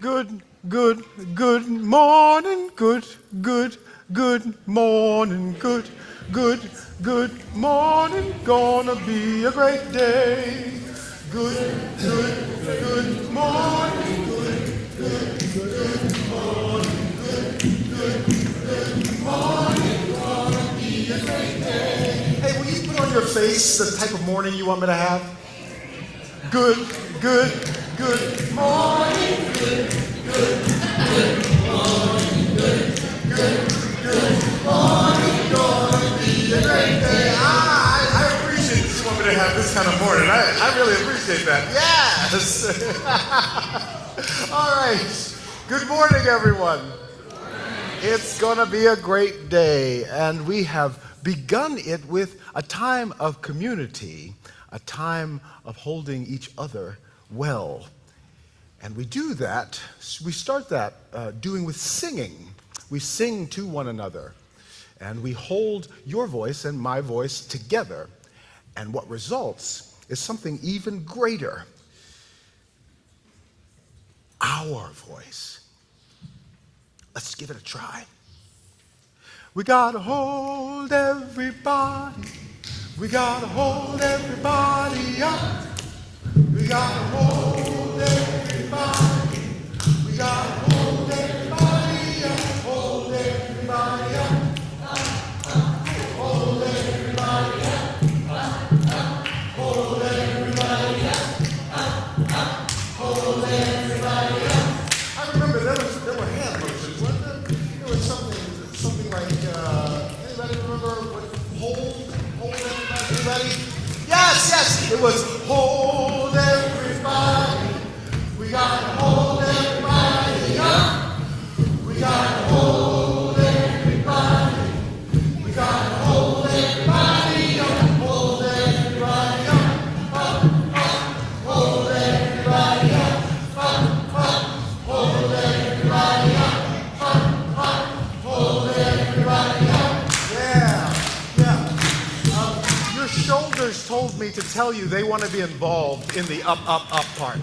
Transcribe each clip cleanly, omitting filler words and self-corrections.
Good, good, good morning. Good, good, good morning. Good, good, good morning. Gonna be a great day. Good, good, good morning. Good, good, good morning. Good, good, good morning. Gonna be a great day. Hey, will you put on your face the type of morning you want me to have? Good, good, good morning. Good, good, good morning. Good, good, good morning. Gonna be a great day. I appreciate that you want me to have this kind of morning. I really appreciate that. Yes. All right. Good morning, everyone. It's gonna be a great day, and we have begun it with a time of community, a time of holding each other well. And we do that, we start that doing with singing. We sing to one another, and we hold your voice and my voice together. And what results is something even greater. Our voice. Let's give it a try. We gotta hold everybody. We gotta hold everybody up. We gotta hold everybody. We gotta hold everybody up. Hold everybody up. Hold everybody up. Hold everybody up. Hold everybody up. I remember there were hand motions, wasn't there? There was something like anybody remember what hold everybody? Anybody? Yes, it was hold everybody. We gotta hold everybody up. We gotta hold everybody. We gotta hold everybody up. Hold everybody up. Up, up. Hold everybody up. Up, up. Hold everybody up. Up, up. Hold everybody up. Yeah. Your shoulders told me to tell you they want to be involved in the up, up, up part.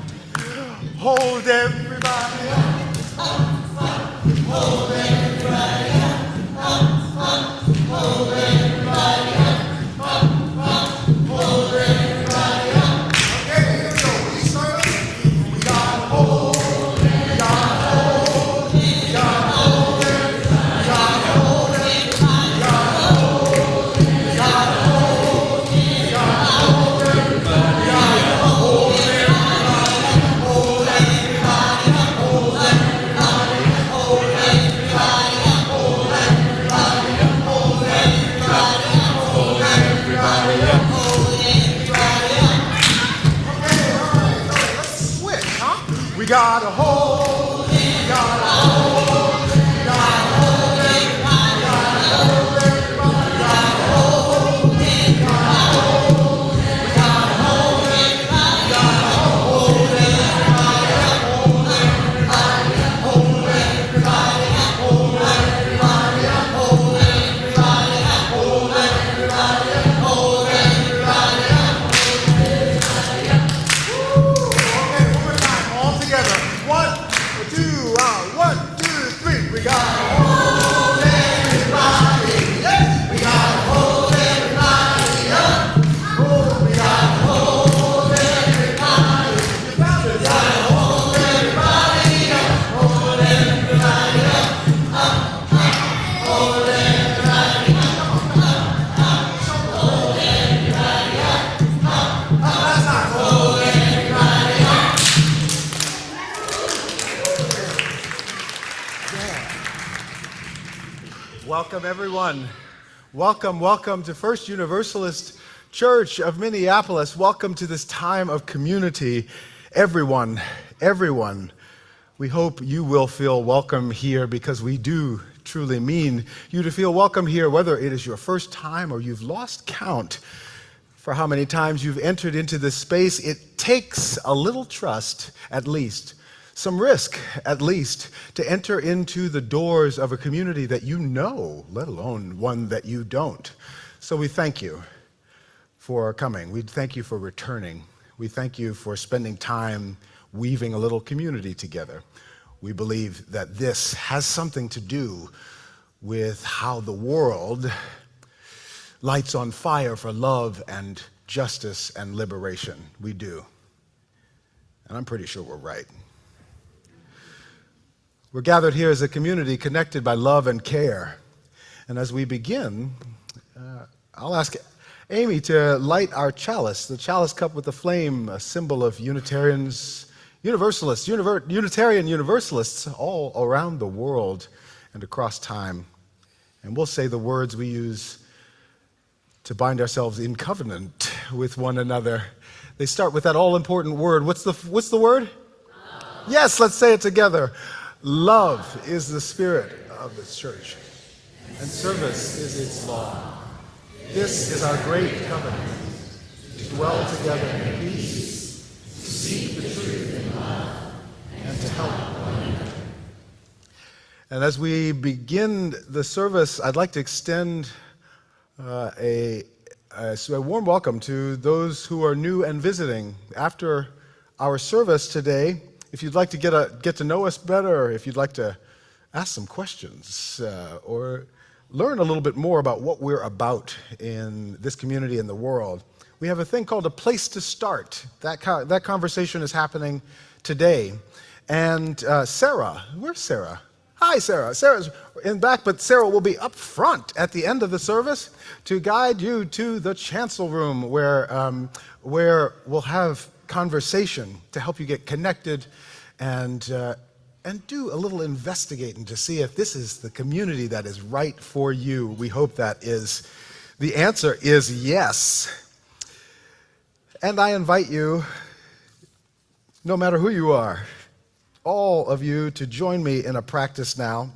Hold everybody up. Up, up. Hold everybody up. Up, up. Hold everybody up. Up, up. Hold everybody up. Okay, here we go. We start. We gotta hold. We gotta hold. We gotta hold everybody. We gotta hold everybody. We gotta hold. We gotta hold. We gotta hold everybody. We gotta hold everybody. Hold everybody. Hold everybody. Hold everybody. Hold everybody. Hold everybody. Hold everybody. Hold everybody. Okay, all right. Let's switch, huh? We gotta hold. We gotta hold. We gotta hold everybody. We gotta hold everybody. We gotta hold. We gotta hold. We gotta hold everybody. We gotta hold everybody. Hold everybody. Hold everybody. Hold everybody. Hold everybody. Hold everybody. Hold everybody. Okay, one more time, all together. 1, 2, 1, 2, 3. We gotta hold everybody. Yes. We gotta hold everybody up. Oh, we gotta hold everybody. You found it. We gotta hold everybody up. Hold everybody up. Up, up. Hold everybody up. Hold everybody up. Up, up. That's not hold everybody up. Welcome, everyone. Welcome to First Universalist Church of Minneapolis. Welcome to this time of community. Everyone. We hope you will feel welcome here because we do truly mean you to feel welcome here, whether it is your first time or you've lost count for how many times you've entered into this space. It takes a little trust, at least, some risk, at least, to enter into the doors of a community that you know, let alone one that you don't. So we thank you for coming. We thank you for returning. We thank you for spending time weaving a little community together. We believe that this has something to do with how the world lights on fire for love and justice and liberation. We do. And I'm pretty sure we're right. We're gathered here as a community connected by love and care. And as we begin, I'll ask Amy to light our chalice, the chalice cup with the flame, a symbol of Unitarian Universalists all around the world and across time. And we'll say the words we use to bind ourselves in covenant with one another. They start with that all-important word. What's the word? Love. Yes, let's say it together. Love is the spirit of the church, and service is its law. This is our great covenant, to dwell together in peace, to seek the truth in love, and to help one another. And as we begin the service, I'd like to extend a warm welcome to those who are new and visiting. After our service today, if you'd like to get to know us better, if you'd like to ask some questions or learn a little bit more about what we're about in this community and the world, we have a thing called a place to start. That conversation is happening today. And Sarah, where's Sarah? Hi, Sarah. Sarah's in back, but Sarah will be up front at the end of the service to guide you to the chancel room where we'll have conversation to help you get connected and do a little investigating to see if this is the community that is right for you. We hope the answer is yes. And I invite you, no matter who you are, all of you to join me in a practice now.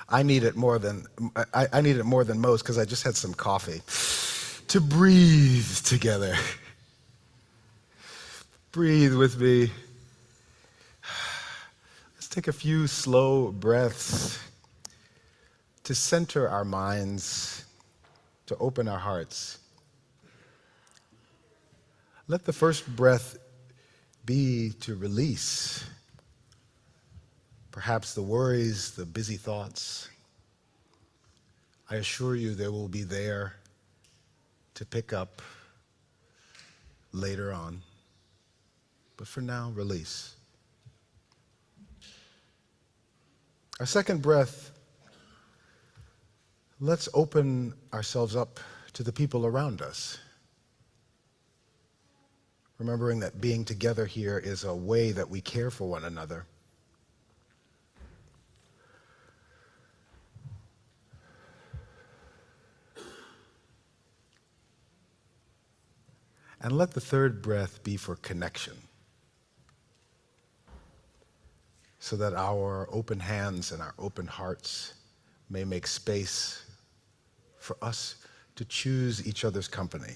I need it more than most because I just had some coffee. To breathe together. Breathe with me. Let's take a few slow breaths to center our minds, to open our hearts. Let the first breath be to release perhaps the worries, the busy thoughts. I assure you they will be there to pick up later on. But for now, release. Our second breath, let's open ourselves up to the people around us. Remembering that being together here is a way that we care for one another. And let the third breath be for connection, so that our open hands and our open hearts may make space for us to choose each other's company.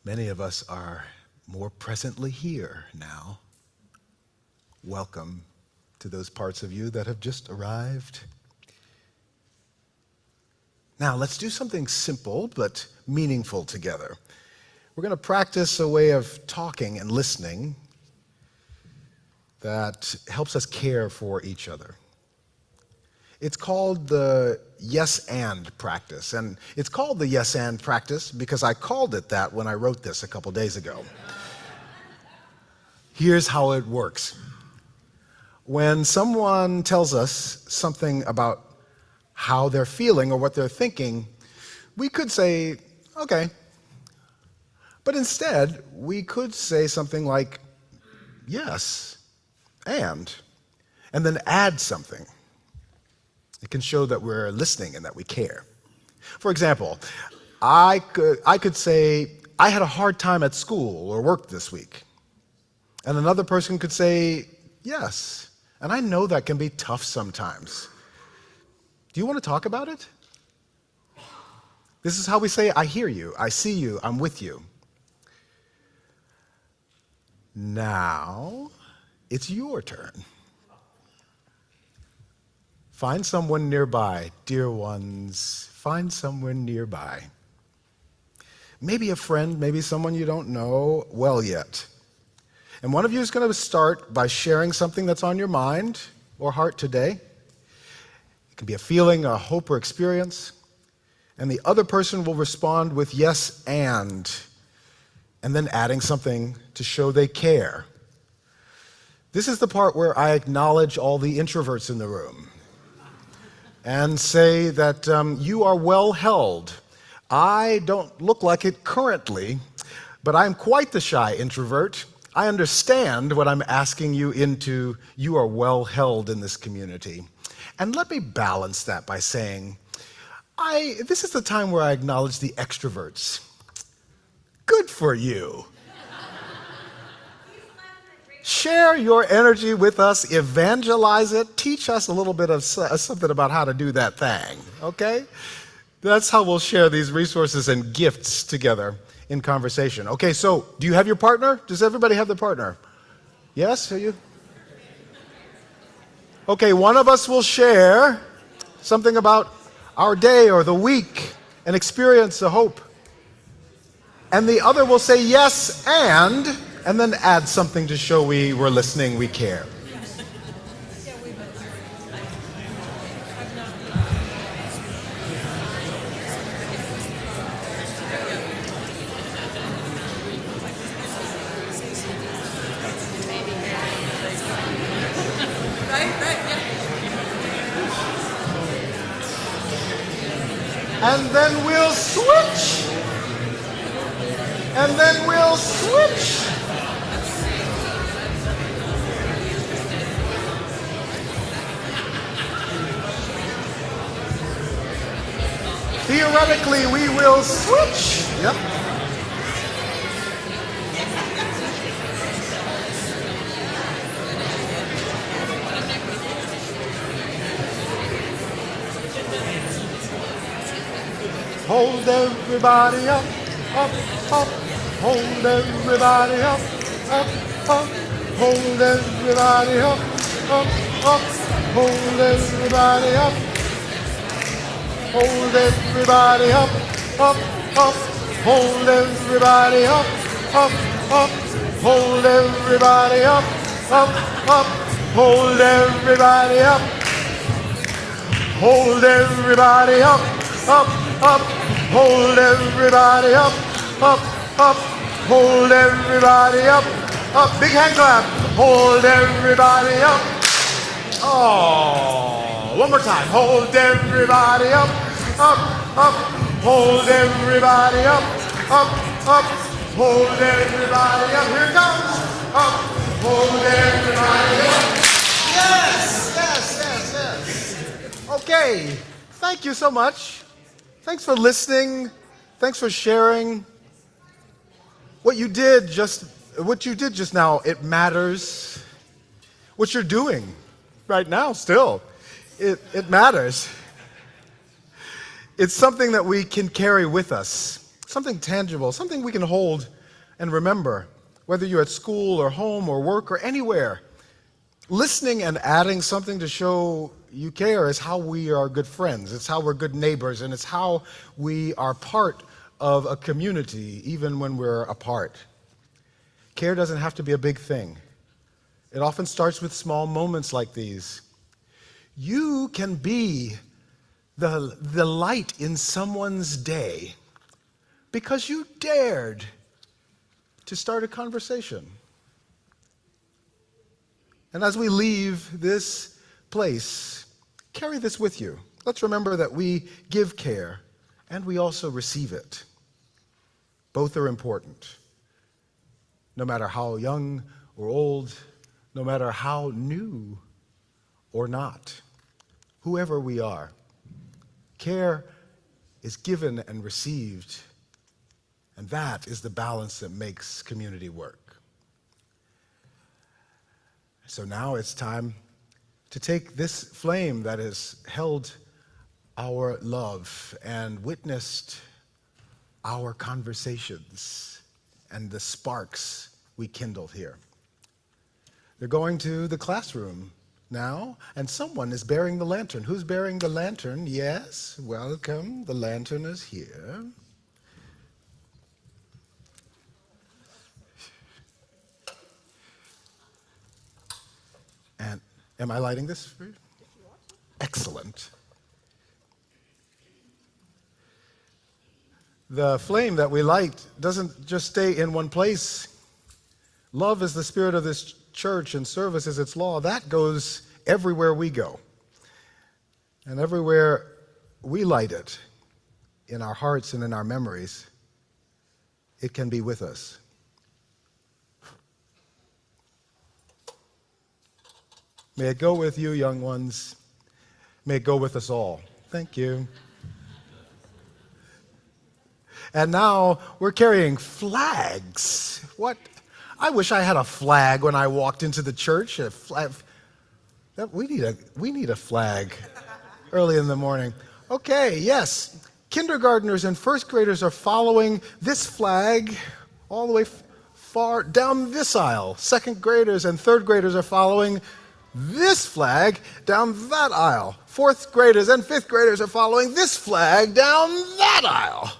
Many of us are more presently here now. Welcome to those parts of you that have just arrived. Now, let's do something simple but meaningful together. We're going to practice a way of talking and listening that helps us care for each other. It's called the yes and practice. And it's called the yes and practice because I called it that when I wrote this a couple days ago. Here's how it works. When someone tells us something about how they're feeling or what they're thinking, we could say, okay. But instead, we could say something like, yes, and then add something. It can show that we're listening and that we care. For example, I could say, I had a hard time at school or work this week. And another person could say, yes. And I know that can be tough sometimes. Do you want to talk about it? This is how we say, I hear you, I see you, I'm with you. Now, it's your turn. Find someone nearby, dear ones. Find someone nearby. Maybe a friend, maybe someone you don't know well yet. And one of you is going to start by sharing something that's on your mind or heart today. It can be a feeling, a hope, or experience. And the other person will respond with yes and then adding something to show they care. This is the part where I acknowledge all the introverts in the room and say that you are well held. I don't look like it currently, but I'm quite the shy introvert. I understand what I'm asking you into. You are well held in this community. And let me balance that by saying, this is the time where I acknowledge the extroverts. Good for you. Share your energy with us, evangelize it, teach us a little bit of something about how to do that thing, okay? That's how we'll share these resources and gifts together in conversation. Okay, so do you have your partner? Does everybody have their partner? Yes? Are you? Okay, one of us will share something about our day or the week, an experience, a hope. And the other will say yes and then add something to show we were listening, we care. And then we'll switch. And then we'll switch. Theoretically, we will switch. Yep. Hold everybody up, up, up. Hold everybody up, up, up. Hold everybody up, up, up. Hold everybody up. Hold everybody up, up, up. Hold everybody up, up, up. Hold everybody up, up, up. Hold everybody up. Hold everybody up, up, up. Hold everybody up, up, up. Hold everybody up, up. Big hand clap. Hold everybody up. Oh, one more time. Hold everybody up, up, up. Hold everybody up, up, up. Hold everybody up. Here it comes. Up. Hold everybody up. Yes, yes, yes, yes. Okay. Thank you so much. Thanks for listening. Thanks for sharing. What you did just now, it matters. What you're doing right now still, it matters. It's something that we can carry with us, something tangible, something we can hold and remember, whether you're at school or home or work or anywhere. Listening and adding something to show you care is how we are good friends. It's how we're good neighbors, and it's how we are part of a community, even when we're apart. Care doesn't have to be a big thing. It often starts with small moments like these. You can be the light in someone's day because you dared to start a conversation. And as we leave this place, carry this with you. Let's remember that we give care and we also receive it. Both are important. No matter how young or old, no matter how new or not, whoever we are, care is given and received, and that is the balance that makes community work. So now it's time to take this flame that has held our love and witnessed our conversations and the sparks we kindle here. They're going to the classroom now, and someone is bearing the lantern. Who's bearing the lantern? Yes, welcome. The lantern is here. And am I lighting this for you? Excellent. The flame that we light doesn't just stay in one place. Love is the spirit of this church, and service is its law. That goes everywhere we go. And everywhere we light it, in our hearts and in our memories, it can be with us. May it go with you, young ones. May it go with us all. Thank you. And now we're carrying flags. What? I wish I had a flag when I walked into the church. A flag. We need a flag early in the morning. Okay, yes. Kindergartners and first graders are following this flag all the way far down this aisle. Second graders and third graders are following this flag down that aisle. Fourth graders and fifth graders are following this flag down that aisle.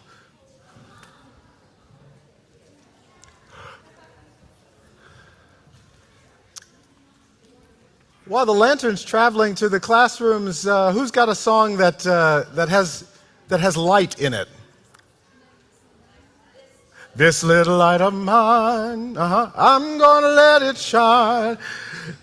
While the lantern's traveling to the classrooms, who's got a song that has light in it? This little light of mine, I'm gonna let it shine.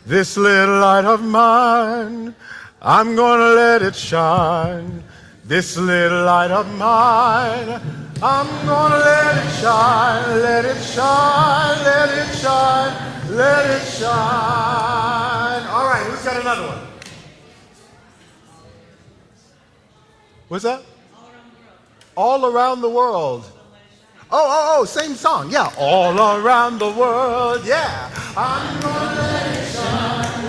This little light of mine, I'm gonna let it shine. This little light of mine, I'm gonna let it shine, let it shine, let it shine, let it shine. All right, who's got another one? What's that? All around the world. Oh, same song, yeah. All around the world, yeah. I'm gonna let it shine.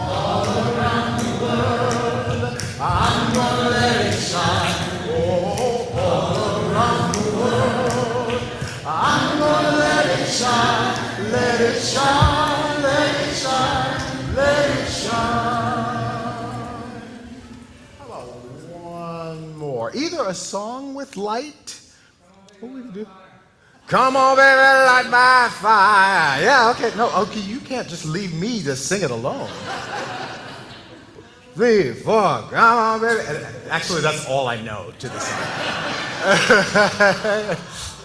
All around the world, I'm gonna let it shine. Oh, all around the world, I'm gonna let it shine. Let it shine, let it shine, let it shine. How about one more? Either a song with light. What we do? Come on, baby, light my fire. Yeah, okay. No, okay, you can't just leave me to sing it alone. 3, 4, come on, baby. Actually, that's all I know to the song.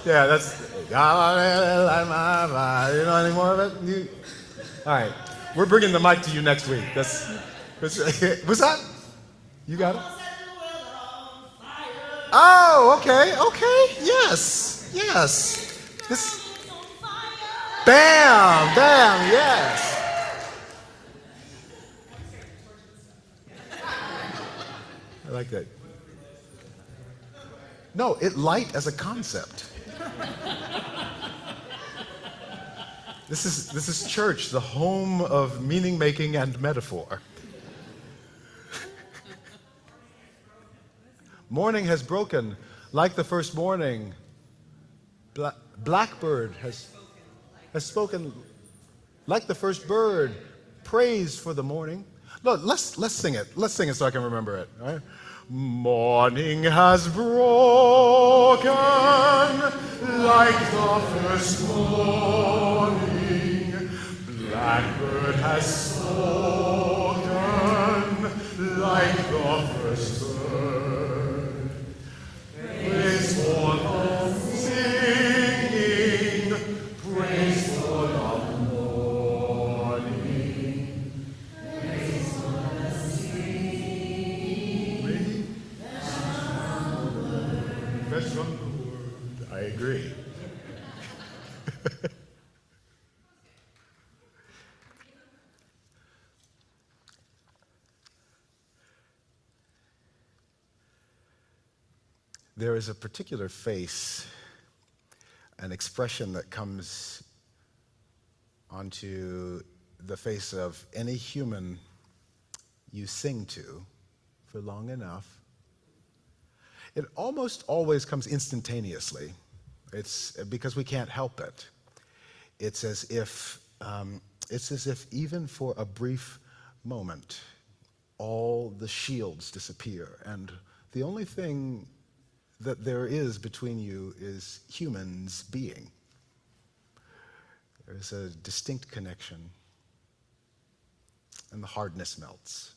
Yeah, that's, come on, baby, light my fire. You know any more of it? All right, we're bringing the mic to you next week. What's that? You got it? Oh, okay, yes. Bam, yes. I like that. No, light as a concept. This is church, the home of meaning making and metaphor. Morning has broken like the first morning. Blackbird has spoken like the first bird. Praise for the morning. Look, let's sing it. Let's sing it so I can remember it. All right? Morning has broken like the first morning. Blackbird has spoken like the first bird. Praise for the singing, praise for the morning, praise for the singing. Fresh from the word. I agree. There is a particular face, an expression that comes onto the face of any human you sing to for long enough. It almost always comes instantaneously. It's because we can't help it. It's as if even for a brief moment, all the shields disappear, and the only thing that there is between you is humans being. There is a distinct connection, and the hardness melts.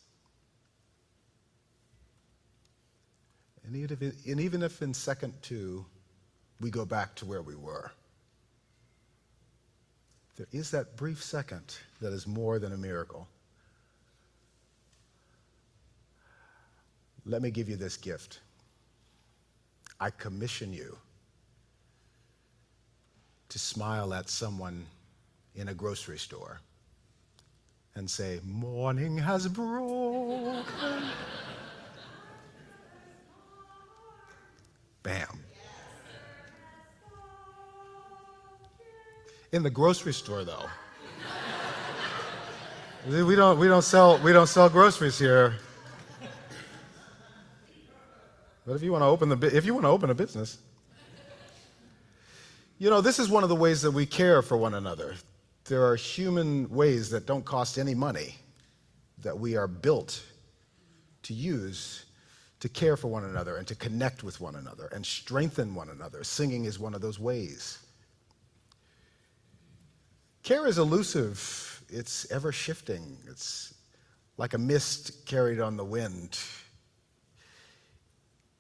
And even if in second two, we go back to where we were, there is that brief second that is more than a miracle. Let me give you this gift. I commission you to smile at someone in a grocery store and say, "Morning has broken." Bam. In the grocery store, though. We don't sell groceries here. But if you want to open a business, this is one of the ways that we care for one another. There are human ways that don't cost any money that we are built to use to care for one another and to connect with one another and strengthen one another. Singing is one of those ways. Care is elusive. It's ever shifting. It's like a mist carried on the wind.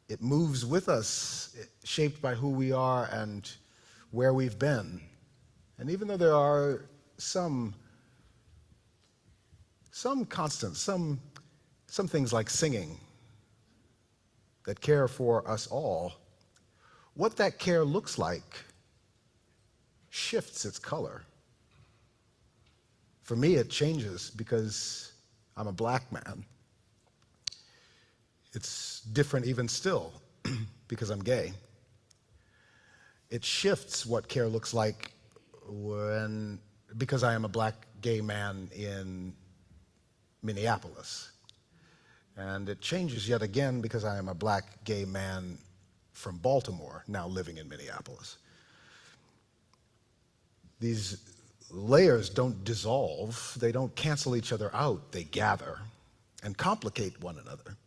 It moves with us, shaped by who we are and where we've been. And even though there are some constants, some things like singing that care for us all, what that care looks like shifts its color. For me, it changes because I'm a black man. It's different even still because I'm gay. It shifts what care looks like because I am a black gay man in Minneapolis. And it changes yet again because I am a black gay man from Baltimore, now living in Minneapolis. These layers don't dissolve, they don't cancel each other out, they gather and complicate one another.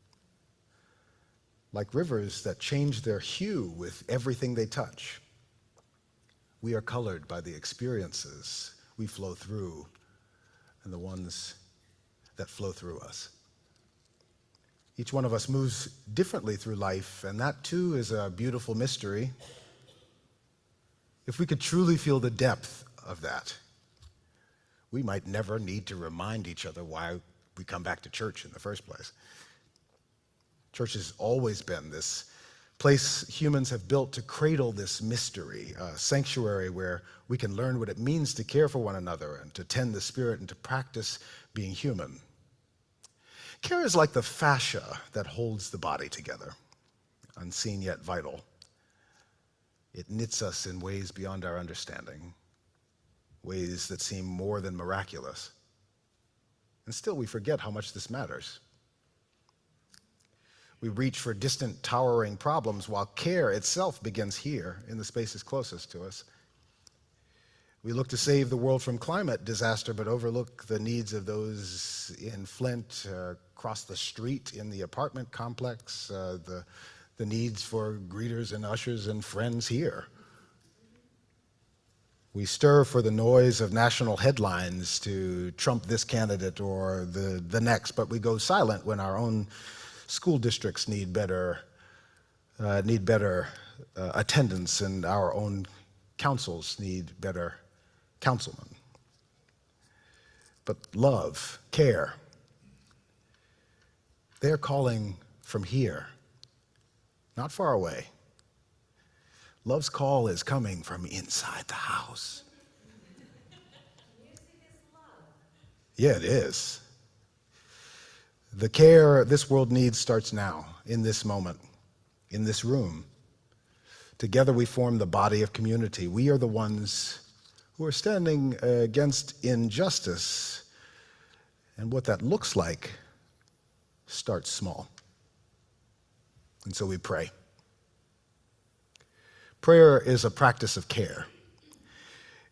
Like rivers that change their hue with everything they touch. We are colored by the experiences we flow through and the ones that flow through us. Each one of us moves differently through life, and that too is a beautiful mystery. If we could truly feel the depth of that, we might never need to remind each other why we come back to church in the first place. Church has always been this place humans have built to cradle this mystery, a sanctuary where we can learn what it means to care for one another and to tend the spirit and to practice being human. Care is like the fascia that holds the body together, unseen yet vital. It knits us in ways beyond our understanding, ways that seem more than miraculous. And still we forget how much this matters. We reach for distant, towering problems while care itself begins here in the spaces closest to us. We look to save the world from climate disaster, but overlook the needs of those in Flint, across the street in the apartment complex, the needs for greeters and ushers and friends here. We stir for the noise of national headlines to trump this candidate or the next, but we go silent when our own school districts need better attendance, and our own councils need better councilmen. But love, care, they're calling from here, not far away. Love's call is coming from inside the house. Music is love. Yeah, it is. The care this world needs starts now, in this moment, in this room. Together we form the body of community. We are the ones who are standing against injustice. And what that looks like starts small. And so we pray. Prayer is a practice of care.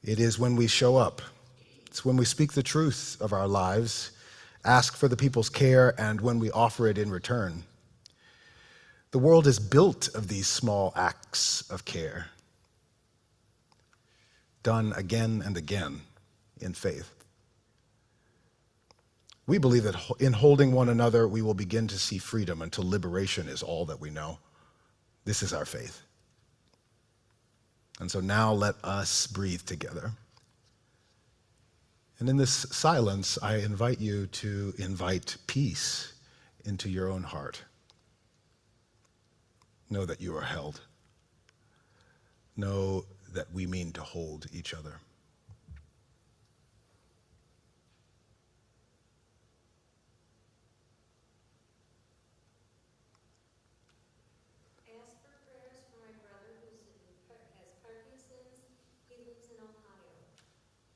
It is when we show up. It's when we speak the truth of our lives, ask for the people's care, and when we offer it in return. The world is built of these small acts of care, done again and again in faith. We believe that in holding one another, we will begin to see freedom until liberation is all that we know. This is our faith. And so now let us breathe together. And in this silence, I invite you to invite peace into your own heart. Know that you are held. Know that we mean to hold each other. I ask for prayers for my brother has Parkinson's. He lives in Ohio.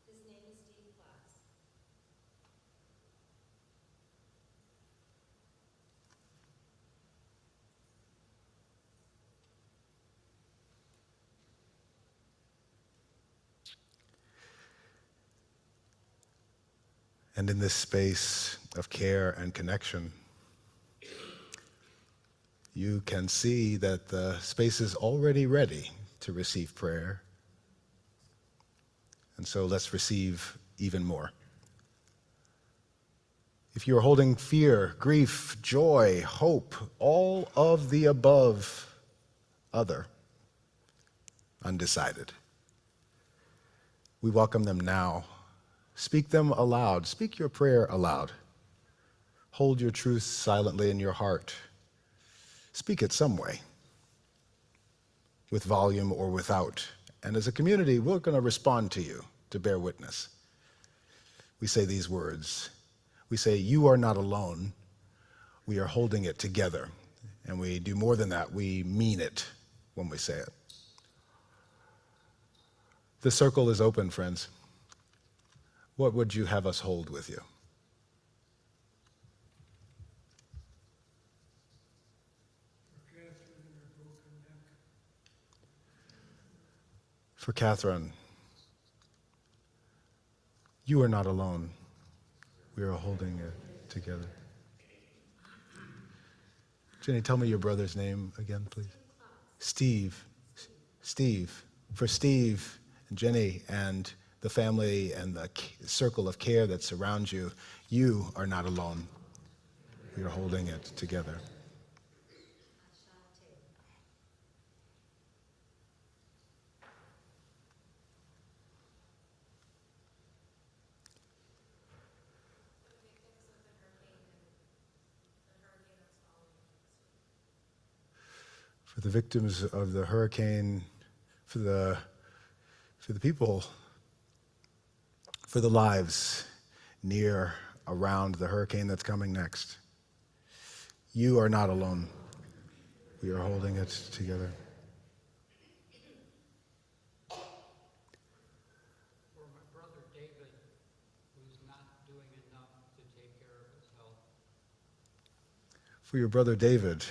His name is Steve Fox. And in this space of care and connection, you can see that the space is already ready to receive prayer. And so let's receive even more. If you are holding fear, grief, joy, hope, all of the above, other, undecided, we welcome them now. Speak them aloud. Speak your prayer aloud. Hold your truth silently in your heart. Speak it some way, with volume or without. And as a community, we're going to respond to you to bear witness. We say these words. We say, you are not alone. We are holding it together. And we do more than that. We mean it when we say it. The circle is open, friends. What would you have us hold with you? For Catherine, you are not alone. We are holding it together. Jenny, tell me your brother's name again, please. Steve. Steve. For Steve and Jenny and the family and the circle of care that surrounds you, you are not alone. We are holding it together. For the victims of the hurricane, for the people, for the lives near, around the hurricane that's coming next. You are not alone. We are holding it together. For my brother David, who's not doing enough to take care of his health. For your brother David,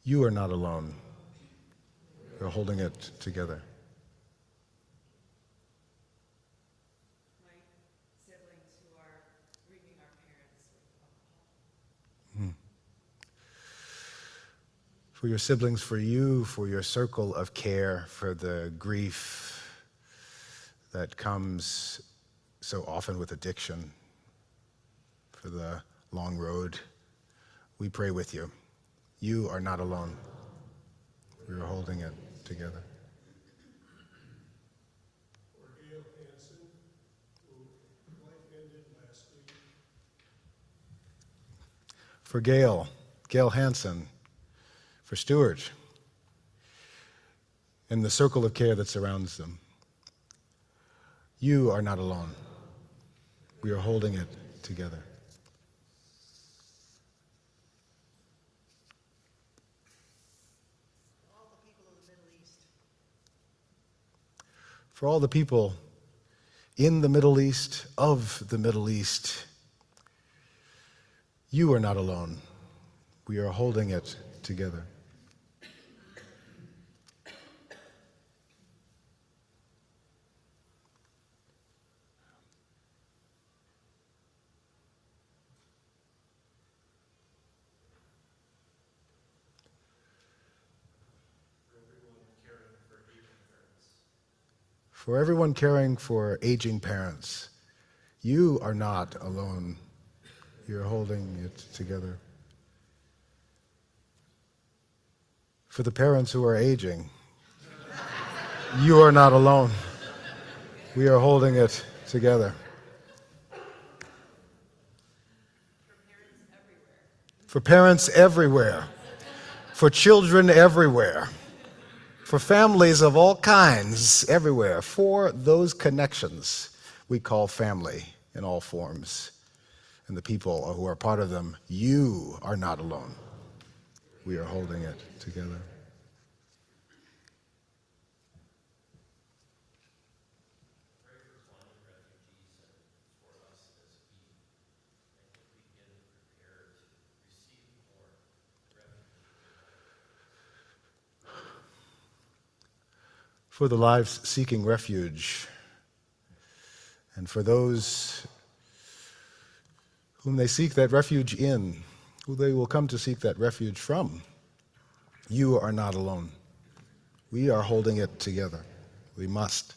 you are not alone. We are holding it together. My siblings who are grieving our parents with alcohol. For your siblings, for you, for your circle of care, for the grief that comes so often with addiction, for the long road, we pray with you. You are not alone. We are holding it together. For Gail Hansen, who life ended last week. For Gail Hansen, for Stuart, and the circle of care that surrounds them. You are not alone. We are holding it together. For all the people in the Middle East, of the Middle East, you are not alone. We are holding it together. For everyone caring for aging parents, you are not alone. You're holding it together. For the parents who are aging, you are not alone. We are holding it together. For parents everywhere. For children everywhere. For families of all kinds everywhere. For those connections we call family in all forms. And the people who are part of them, you are not alone. We are holding it together. For the lives seeking refuge, and for those whom they seek that refuge in, who they will come to seek that refuge from, you are not alone. We are holding it together. We must.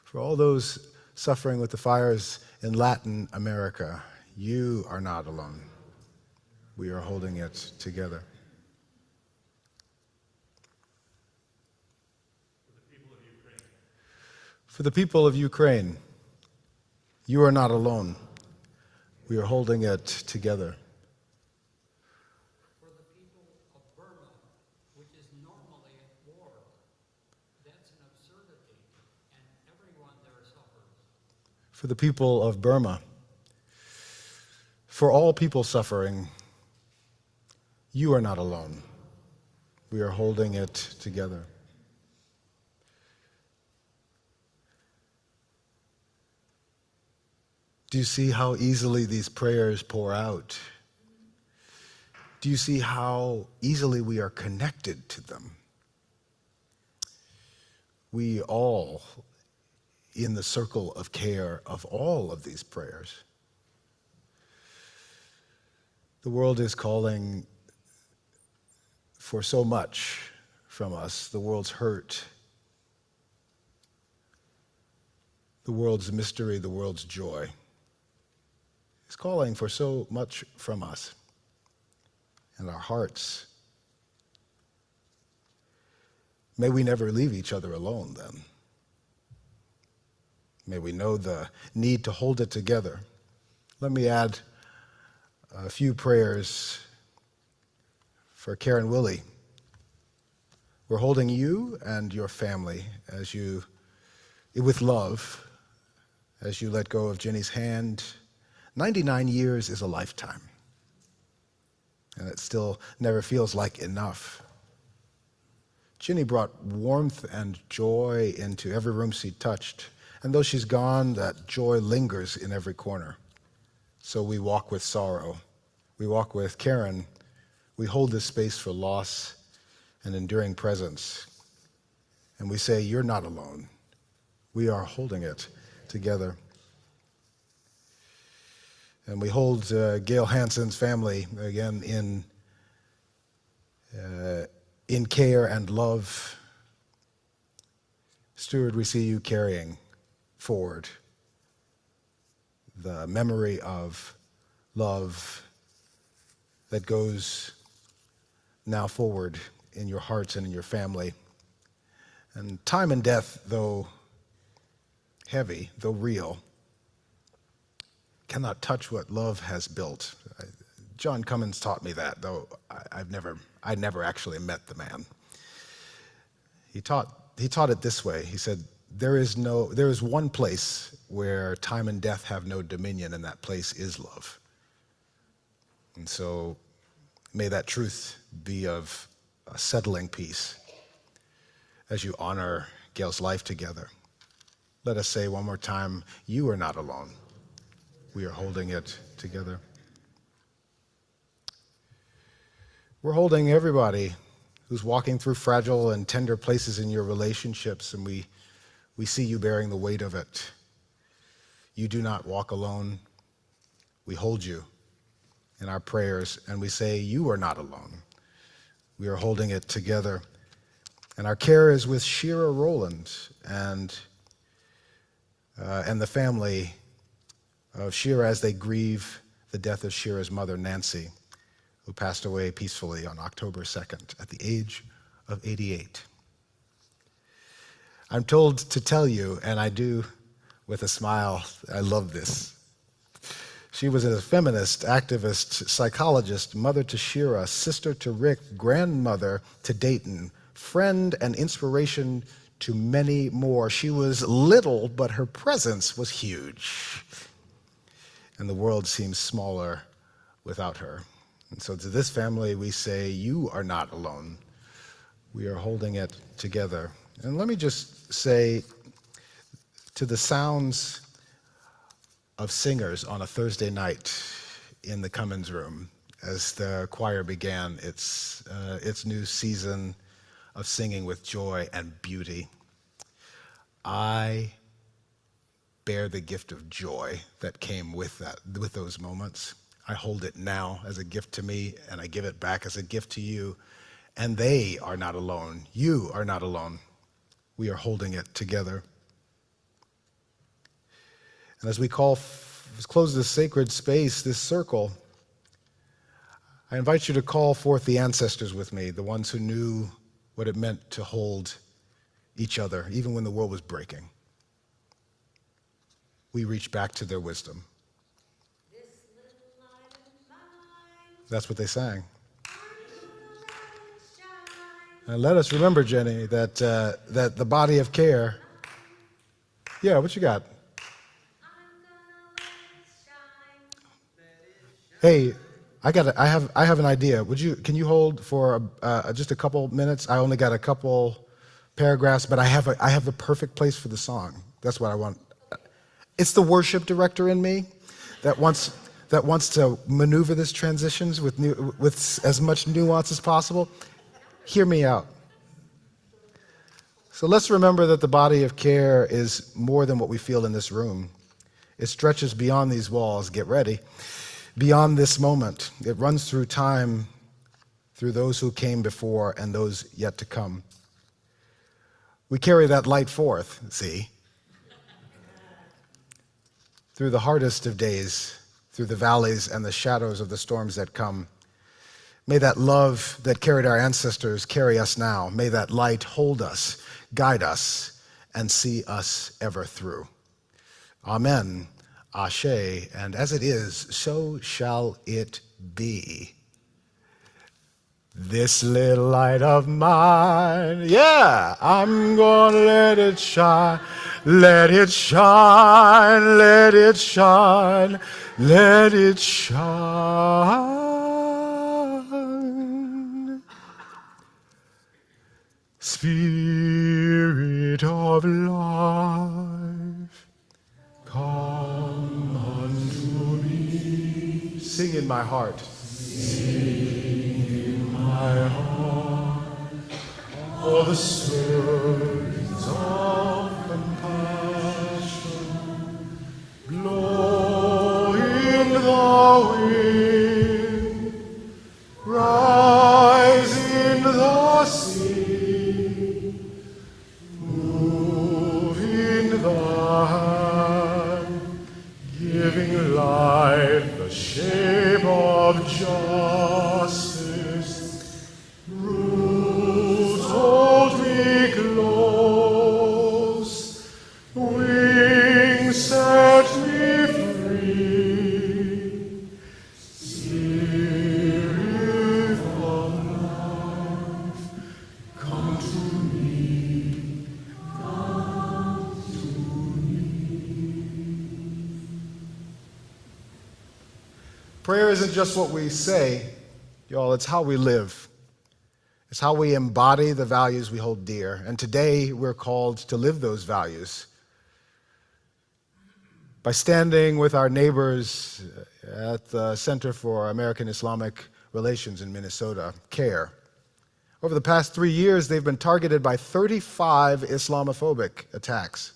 For all those suffering with the fires in Latin America, you are not alone. We are holding it together. For the people of Ukraine, you are not alone. We are holding it together. For the people of Burma, which is normally at war, that's an absurdity, and everyone there suffers. For the people of Burma, for all people suffering, you are not alone. We are holding it together. Do you see how easily these prayers pour out? Do you see how easily we are connected to them? We all, in the circle of care of all of these prayers. The world is calling for so much from us. The world's hurt, the world's mystery, the world's joy. It's calling for so much from us and our hearts. May we never leave each other alone then. May we know the need to hold it together. Let me add a few prayers for Karen Willie. We're holding you and your family as you, with love, as you let go of Jenny's hand. 99 years is a lifetime, and it still never feels like enough. Jenny brought warmth and joy into every room she touched, and though she's gone, that joy lingers in every corner. So we walk with sorrow. We walk with Karen. We hold this space for loss and enduring presence. And we say, you're not alone. We are holding it together. And we hold Gail Hansen's family, again, in care and love. Stuart, we see you carrying forward the memory of love that goes now forward in your hearts and in your family. And time and death, though heavy, though real, cannot touch what love has built. John Cummins taught me that, though I never actually met the man. He taught it this way. He said, there is one place where time and death have no dominion, and that place is love. And so may that truth be of a settling peace as you honor Gail's life together. Let us say one more time, you are not alone. We are holding it together. We're holding everybody who's walking through fragile and tender places in your relationships, and we see you bearing the weight of it. You do not walk alone. We hold you in our prayers, and we say, you are not alone. We are holding it together. And our care is with Shira Rowland and the family of Shira as they grieve the death of Shira's mother, Nancy, who passed away peacefully on October 2nd at the age of 88. I'm told to tell you, and I do with a smile, I love this. She was a feminist, activist, psychologist, mother to Shira, sister to Rick, grandmother to Dayton, friend and inspiration to many more. She was little, but her presence was huge. And the world seems smaller without her. And so to this family, we say, you are not alone. We are holding it together. And let me just say, to the sounds of singers on a Thursday night in the Cummins Room, as the choir began its new season of singing with joy and beauty, I bear the gift of joy that came with those moments. I hold it now as a gift to me, and I give it back as a gift to you. And they are not alone. You are not alone. We are holding it together. And as we close this sacred space, this circle, I invite you to call forth the ancestors with me, the ones who knew what it meant to hold each other, even when the world was breaking. We reach back to their wisdom. This little light of mine, That's what they sang. I'm gonna let it shine. And let us remember, Jenny, that the body of care. Yeah, what you got? I'm gonna let it shine. Hey, I have an idea. Can you hold for just a couple minutes? I only got a couple paragraphs, but I have the perfect place for the song. That's what I want. It's the worship director in me that wants to maneuver this transitions with as much nuance as possible. Hear me out. So let's remember that the body of care is more than what we feel in this room. It stretches beyond these walls. Get ready. Beyond this moment. It runs through time, through those who came before and those yet to come. We carry that light forth, see? Through the hardest of days, through the valleys and the shadows of the storms that come. May that love that carried our ancestors carry us now. May that light hold us, guide us, and see us ever through. Amen. Ashe, and as it is, so shall it be. This little light of mine, yeah, I'm gonna let it shine, let it shine, let it shine, let it shine. Spirit of life, come unto me. Sing in my heart. My heart, all the stories of compassion, blow in the wind, rise in the sea, move in the hand, giving life the shape of justice. Roots hold me close, wings set me free. Spirit of life, come to me, come to me. Prayer isn't just what we say, y'all, it's how we live. It's how we embody the values we hold dear. And today we're called to live those values by standing with our neighbors at the Center for American Islamic Relations in Minnesota, CARE. Over the past 3 years, they've been targeted by 35 Islamophobic attacks.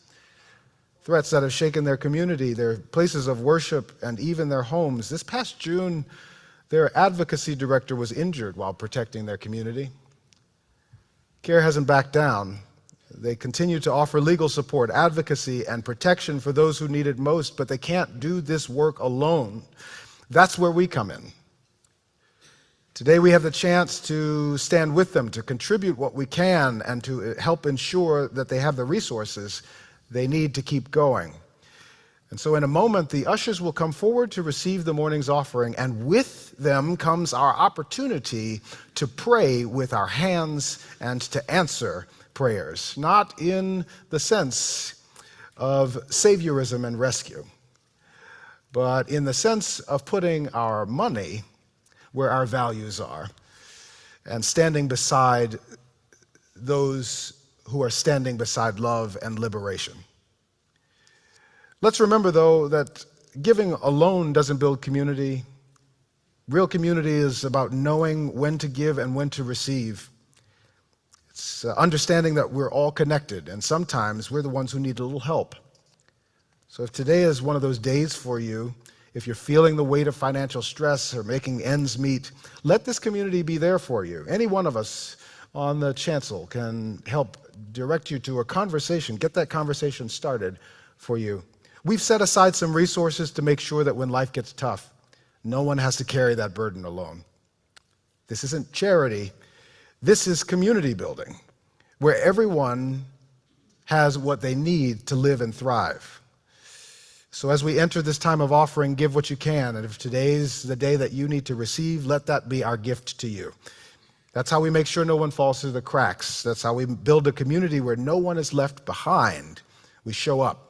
Threats that have shaken their community, their places of worship, and even their homes. This past June, Their advocacy director was injured while protecting their community. CARE hasn't backed down. They continue to offer legal support, advocacy, and protection for those who need it most, but they can't do this work alone. That's where we come in. Today we have the chance to stand with them, to contribute what we can, and to help ensure that they have the resources they need to keep going. And so in a moment, the ushers will come forward to receive the morning's offering, and with them comes our opportunity to pray with our hands and to answer prayers, not in the sense of saviorism and rescue, but in the sense of putting our money where our values are and standing beside those who are standing beside love and liberation. Let's remember, though, that giving alone doesn't build community. Real community is about knowing when to give and when to receive. It's understanding that we're all connected, and sometimes we're the ones who need a little help. So if today is one of those days for you, if you're feeling the weight of financial stress or making ends meet, let this community be there for you. Any one of us on the chancel can help direct you to a conversation, get that conversation started for you. We've set aside some resources to make sure that when life gets tough, no one has to carry that burden alone. This isn't charity. This is community building, where everyone has what they need to live and thrive. So as we enter this time of offering, give what you can. And if today's the day that you need to receive, let that be our gift to you. That's how we make sure no one falls through the cracks. That's how we build a community where no one is left behind. We show up,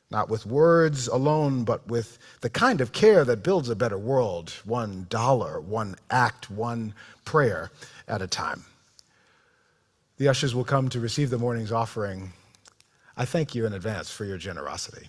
not with words alone, but with the kind of care that builds a better world, $1, one act, one prayer at a time. The ushers will come to receive the morning's offering. I thank you in advance for your generosity.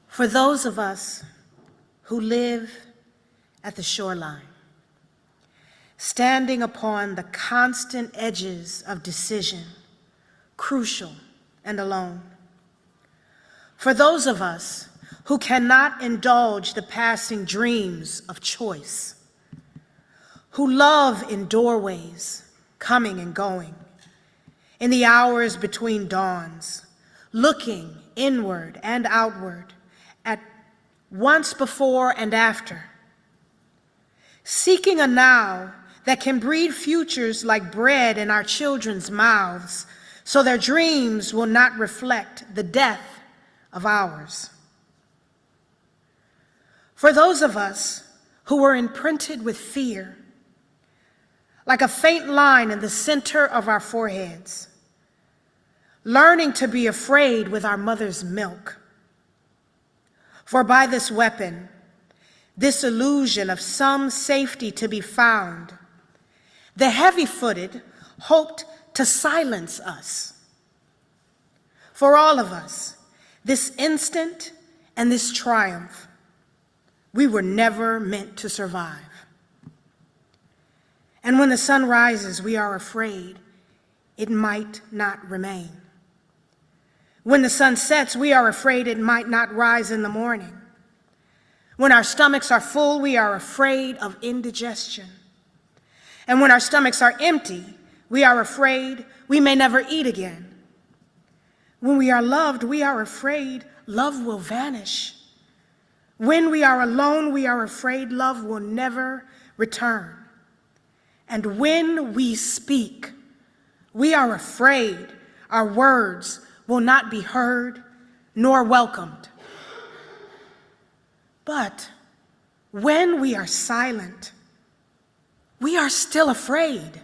For those of us who live at the shoreline, standing upon the constant edges of decision, crucial and alone. For those of us who cannot indulge the passing dreams of choice, who love in doorways, coming and going, in the hours between dawns, looking inward and outward at once before and after, seeking a now that can breed futures like bread in our children's mouths, so their dreams will not reflect the death of ours. For those of us who were imprinted with fear, like a faint line in the center of our foreheads, learning to be afraid with our mother's milk. For by this weapon, this illusion of some safety to be found, the heavy-footed hoped to silence us. For all of us, this instant and this triumph, we were never meant to survive. And when the sun rises, we are afraid it might not remain. When the sun sets, we are afraid it might not rise in the morning. When our stomachs are full, we are afraid of indigestion. And when our stomachs are empty, we are afraid we may never eat again. When we are loved, we are afraid love will vanish. When we are alone, we are afraid love will never return. And when we speak, we are afraid our words will not be heard nor welcomed. But when we are silent, we are still afraid.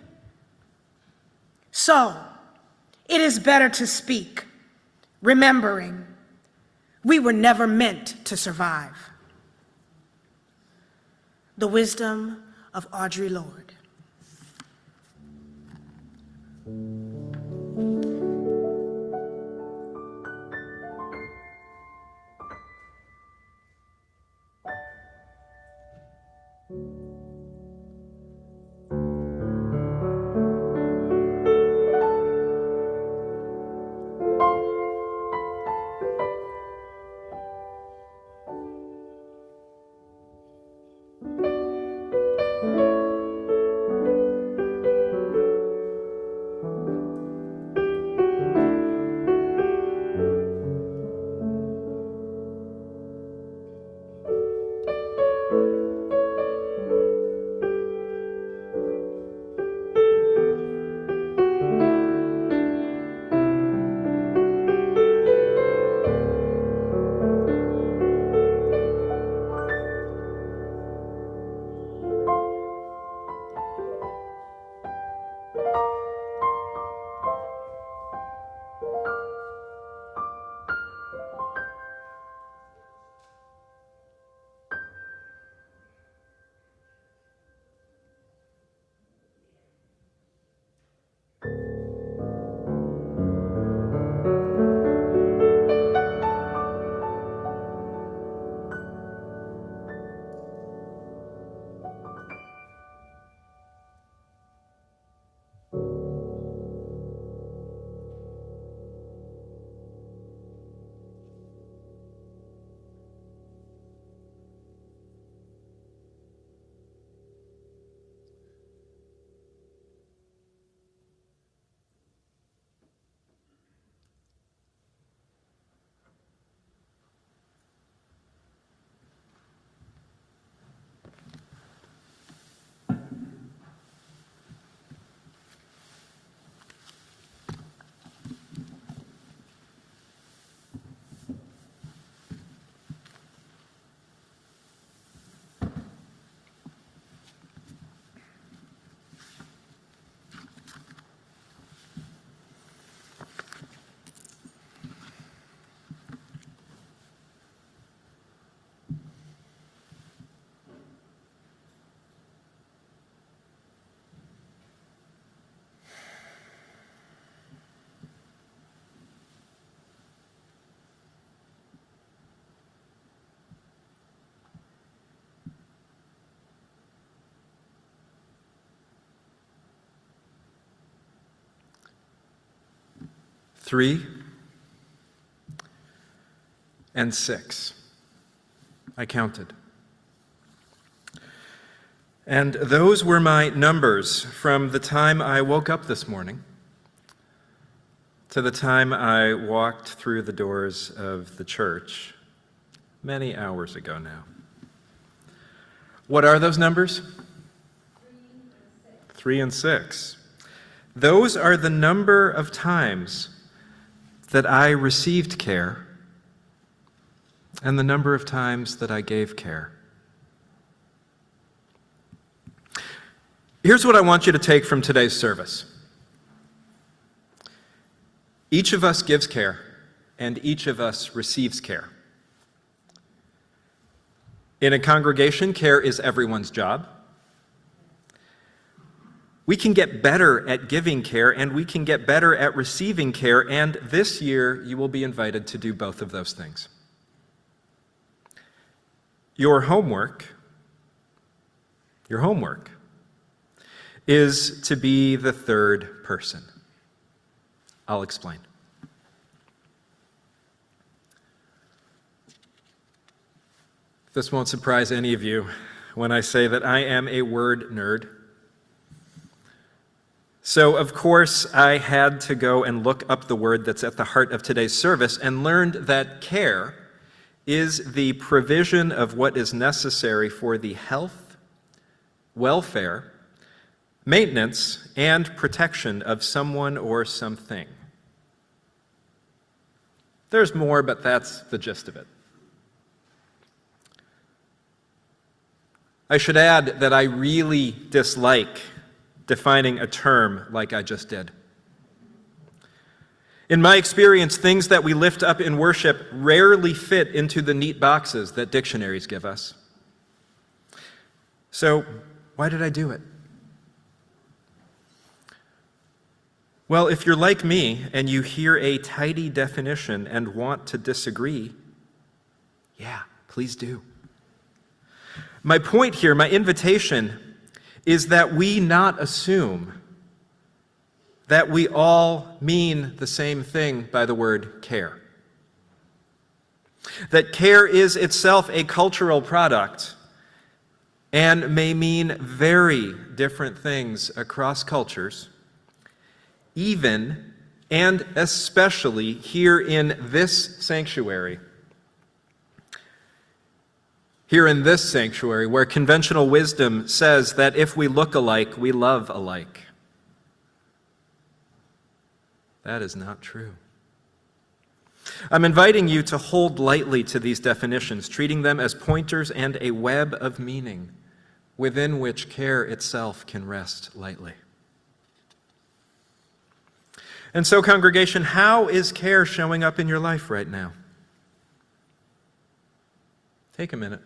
So it is better to speak, remembering we were never meant to survive. The Wisdom of Audre Lorde. Three and 6. I counted. And those were my numbers from the time I woke up this morning to the time I walked through the doors of the church many hours ago now. What are those numbers? 3 and 6. Those are the number of times that I received care and the number of times that I gave care. Here's what I want you to take from today's service. Each of us gives care, and each of us receives care. In a congregation, care is everyone's job. We can get better at giving care, and we can get better at receiving care, and this year you will be invited to do both of those things. Your homework is to be the third person. I'll explain. This won't surprise any of you when I say that I am a word nerd. So, of course, I had to go and look up the word that's at the heart of today's service and learned that care is the provision of what is necessary for the health, welfare, maintenance, and protection of someone or something. There's more, but that's the gist of it. I should add that I really dislike defining a term like I just did. In my experience, things that we lift up in worship rarely fit into the neat boxes that dictionaries give us. So, why did I do it? Well, if you're like me and you hear a tidy definition and want to disagree, yeah, please do. My point here, my invitation, is that we not assume that we all mean the same thing by the word care. That care is itself a cultural product and may mean very different things across cultures, even and especially here in this sanctuary. Here in this sanctuary, where conventional wisdom says that if we look alike, we love alike. That is not true. I'm inviting you to hold lightly to these definitions, treating them as pointers and a web of meaning within which care itself can rest lightly. And so, congregation, how is care showing up in your life right now? Take a minute.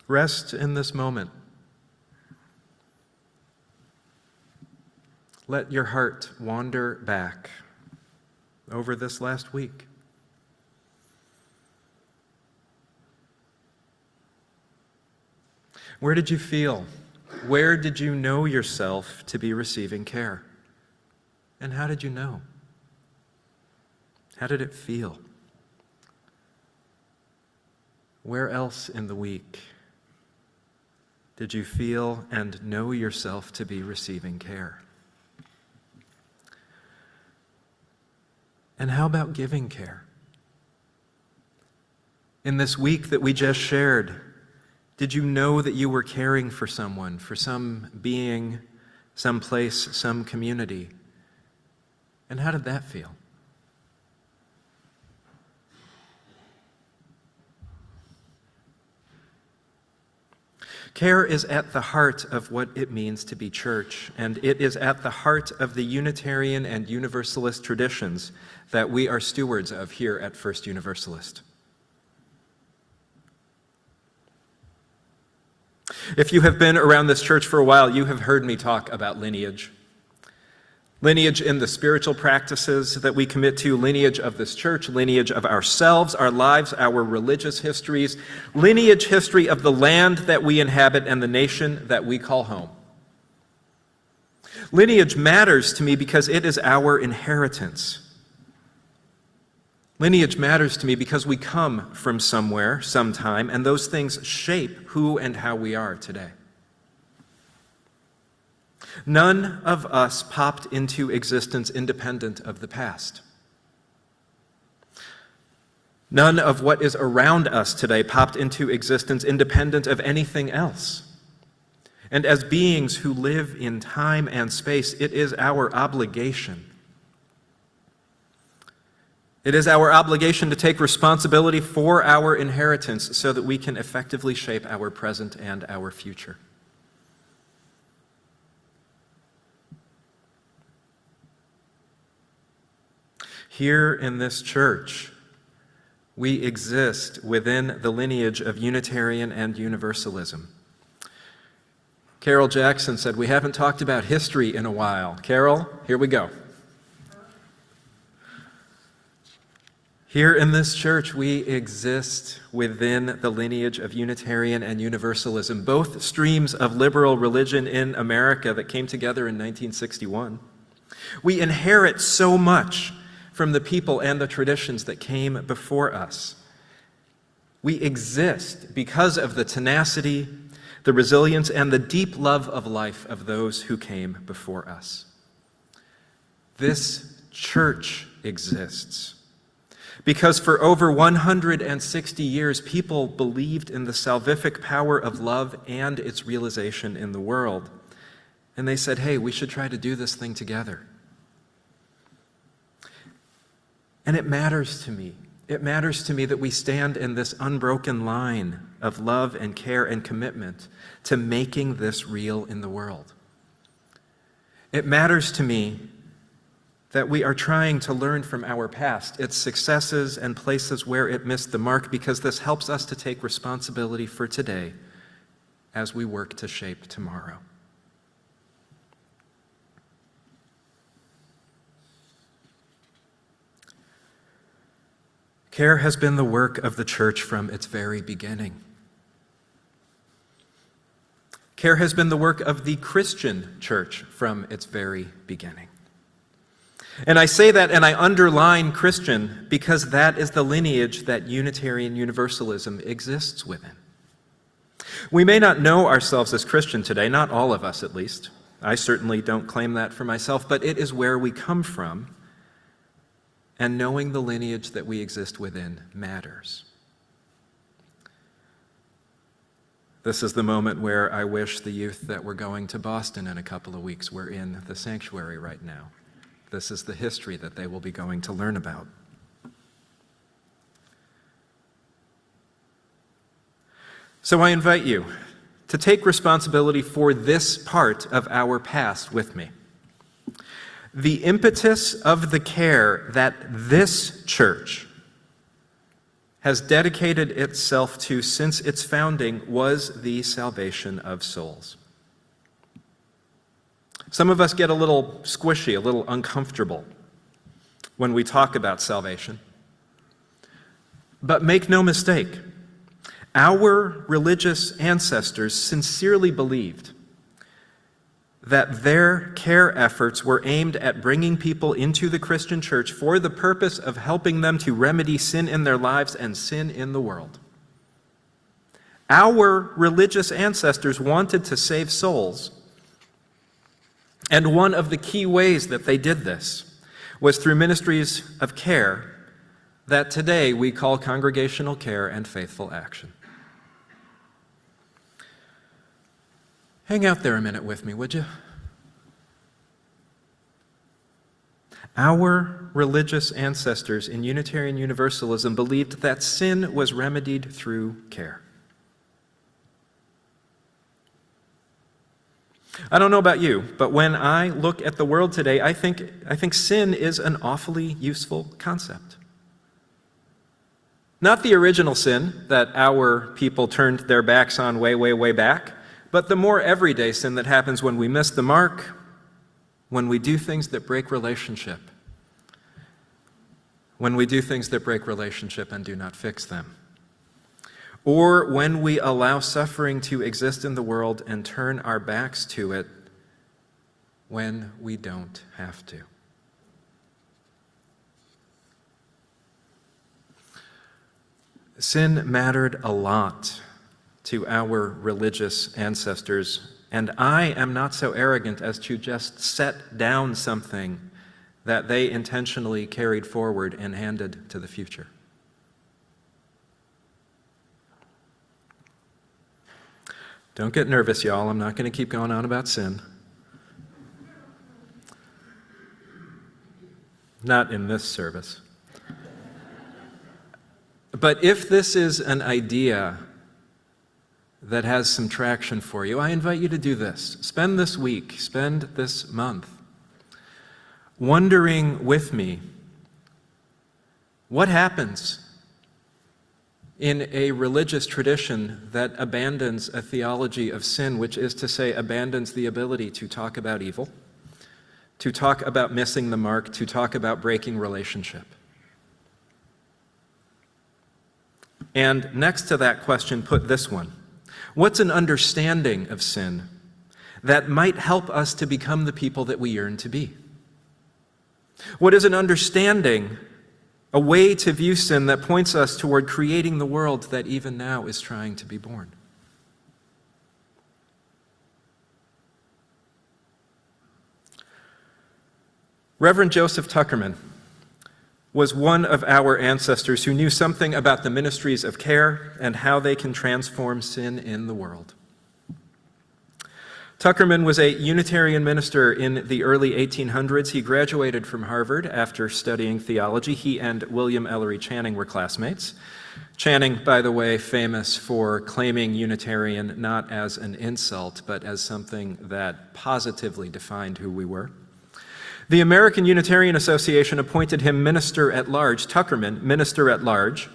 Rest in this moment. Let your heart wander back over this last week. Where did you feel? Where did you know yourself to be receiving care? And how did you know? How did it feel? Where else in the week did you feel and know yourself to be receiving care? And how about giving care? In this week that we just shared, did you know that you were caring for someone, for some being, some place, some community? And how did that feel? Care is at the heart of what it means to be church, and it is at the heart of the Unitarian and Universalist traditions that we are stewards of here at First Universalist. If you have been around this church for a while, you have heard me talk about lineage. Lineage in the spiritual practices that we commit to, lineage of this church, lineage of ourselves, our lives, our religious histories, lineage history of the land that we inhabit and the nation that we call home. Lineage matters to me because it is our inheritance. Lineage matters to me because we come from somewhere, sometime, and those things shape who and how we are today. None of us popped into existence independent of the past. None of what is around us today popped into existence independent of anything else. And as beings who live in time and space, it is our obligation. It is our obligation to take responsibility for our inheritance so that we can effectively shape our present and our future. Here in this church, we exist within the lineage of Unitarian and Universalism. Carol Jackson said, "We haven't talked about history in a while." Carol, here we go. Here in this church, we exist within the lineage of Unitarian and Universalism, both streams of liberal religion in America that came together in 1961. We inherit so much from the people and the traditions that came before us. We exist because of the tenacity, the resilience, and the deep love of life of those who came before us. This church exists because for over 160 years, people believed in the salvific power of love and its realization in the world. And they said, hey, we should try to do this thing together. And it matters to me. It matters to me that we stand in this unbroken line of love and care and commitment to making this real in the world. It matters to me that we are trying to learn from our past, its successes and places where it missed the mark, because this helps us to take responsibility for today as we work to shape tomorrow. Care has been the work of the church from its very beginning. Care has been the work of the Christian church from its very beginning. And I say that and I underline Christian because that is the lineage that Unitarian Universalism exists within. We may not know ourselves as Christian today, not all of us at least. I certainly don't claim that for myself, but it is where we come from, and knowing the lineage that we exist within matters. This is the moment where I wish the youth that were going to Boston in a couple of weeks were in the sanctuary right now. This is the history that they will be going to learn about. So I invite you to take responsibility for this part of our past with me. The impetus of the care that this church has dedicated itself to since its founding was the salvation of souls. Some of us get a little squishy, a little uncomfortable when we talk about salvation. But make no mistake, our religious ancestors sincerely believed that their care efforts were aimed at bringing people into the Christian church for the purpose of helping them to remedy sin in their lives and sin in the world. Our religious ancestors wanted to save souls, and one of the key ways that they did this was through ministries of care that today we call congregational care and faithful action. Hang out there a minute with me, would you? Our religious ancestors in Unitarian Universalism believed that sin was remedied through care. I don't know about you, but when I look at the world today, I think sin is an awfully useful concept. Not the original sin that our people turned their backs on way, way, way back, but the more everyday sin that happens when we miss the mark, when we do things that break relationship, when we do things that break relationship and do not fix them, or when we allow suffering to exist in the world and turn our backs to it when we don't have to. Sin mattered a lot to our religious ancestors, and I am not so arrogant as to just set down something that they intentionally carried forward and handed to the future. Don't get nervous, y'all. I'm not going to keep going on about sin. Not in this service. But if this is an idea that has some traction for you, I invite you to do this. Spend this week, spend this month wondering with me what happens in a religious tradition that abandons a theology of sin, which is to say, abandons the ability to talk about evil, to talk about missing the mark, to talk about breaking relationship. And next to that question, put this one. What's an understanding of sin that might help us to become the people that we yearn to be? What is an understanding, a way to view sin that points us toward creating the world that even now is trying to be born? Reverend Joseph Tuckerman was one of our ancestors who knew something about the ministries of care and how they can transform sin in the world. Tuckerman was a Unitarian minister in the early 1800s. He graduated from Harvard after studying theology. He and William Ellery Channing were classmates. Channing, by the way, famous for claiming Unitarian not as an insult, but as something that positively defined who we were. The American Unitarian Association appointed him minister at large, Tuckerman, minister at large,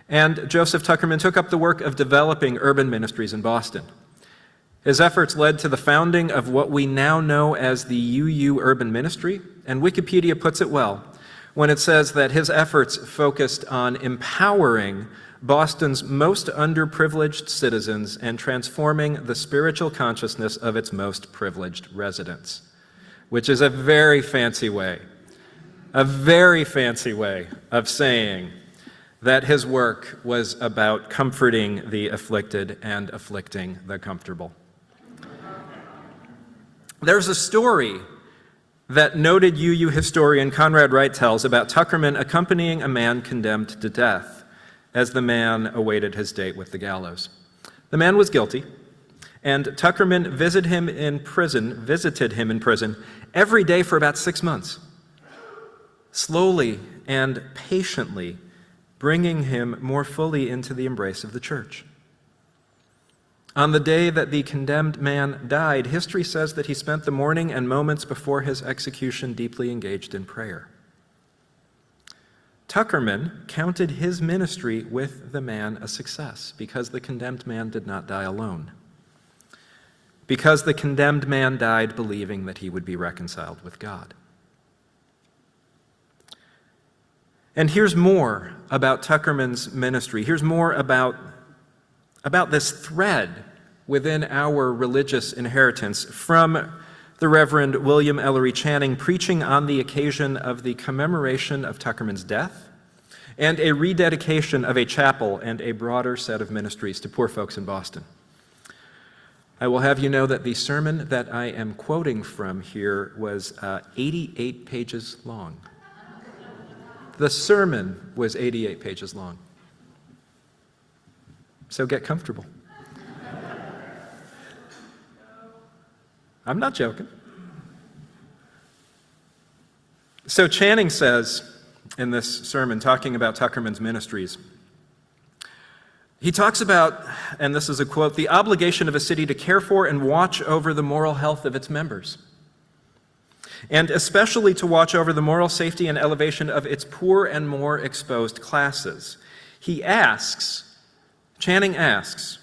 and Joseph Tuckerman took up the work of developing urban ministries in Boston. His efforts led to the founding of what we now know as the UU Urban Ministry, and Wikipedia puts it well when it says that his efforts focused on empowering Boston's most underprivileged citizens and transforming the spiritual consciousness of its most privileged residents, which is a very fancy way of saying that his work was about comforting the afflicted and afflicting the comfortable. There's a story that noted UU historian Conrad Wright tells about Tuckerman accompanying a man condemned to death as the man awaited his date with the gallows. The man was guilty, and Tuckerman visited him in prison every day for about 6 months, slowly and patiently bringing him more fully into the embrace of the church. On the day that the condemned man died, history says that he spent the morning and moments before his execution deeply engaged in prayer. Tuckerman counted his ministry with the man a success because the condemned man did not die alone. Because the condemned man died believing that he would be reconciled with God. And here's more about Tuckerman's ministry. Here's more about this thread within our religious inheritance from the Reverend William Ellery Channing preaching on the occasion of the commemoration of Tuckerman's death and a rededication of a chapel and a broader set of ministries to poor folks in Boston. I will have you know that the sermon that I am quoting from here was 88 pages long. The sermon was 88 pages long. So get comfortable. I'm not joking. So Channing says in this sermon, talking about Tuckerman's ministries, he talks about, and this is a quote, the obligation of a city to care for and watch over the moral health of its members, and especially to watch over the moral safety and elevation of its poor and more exposed classes. Channing asks,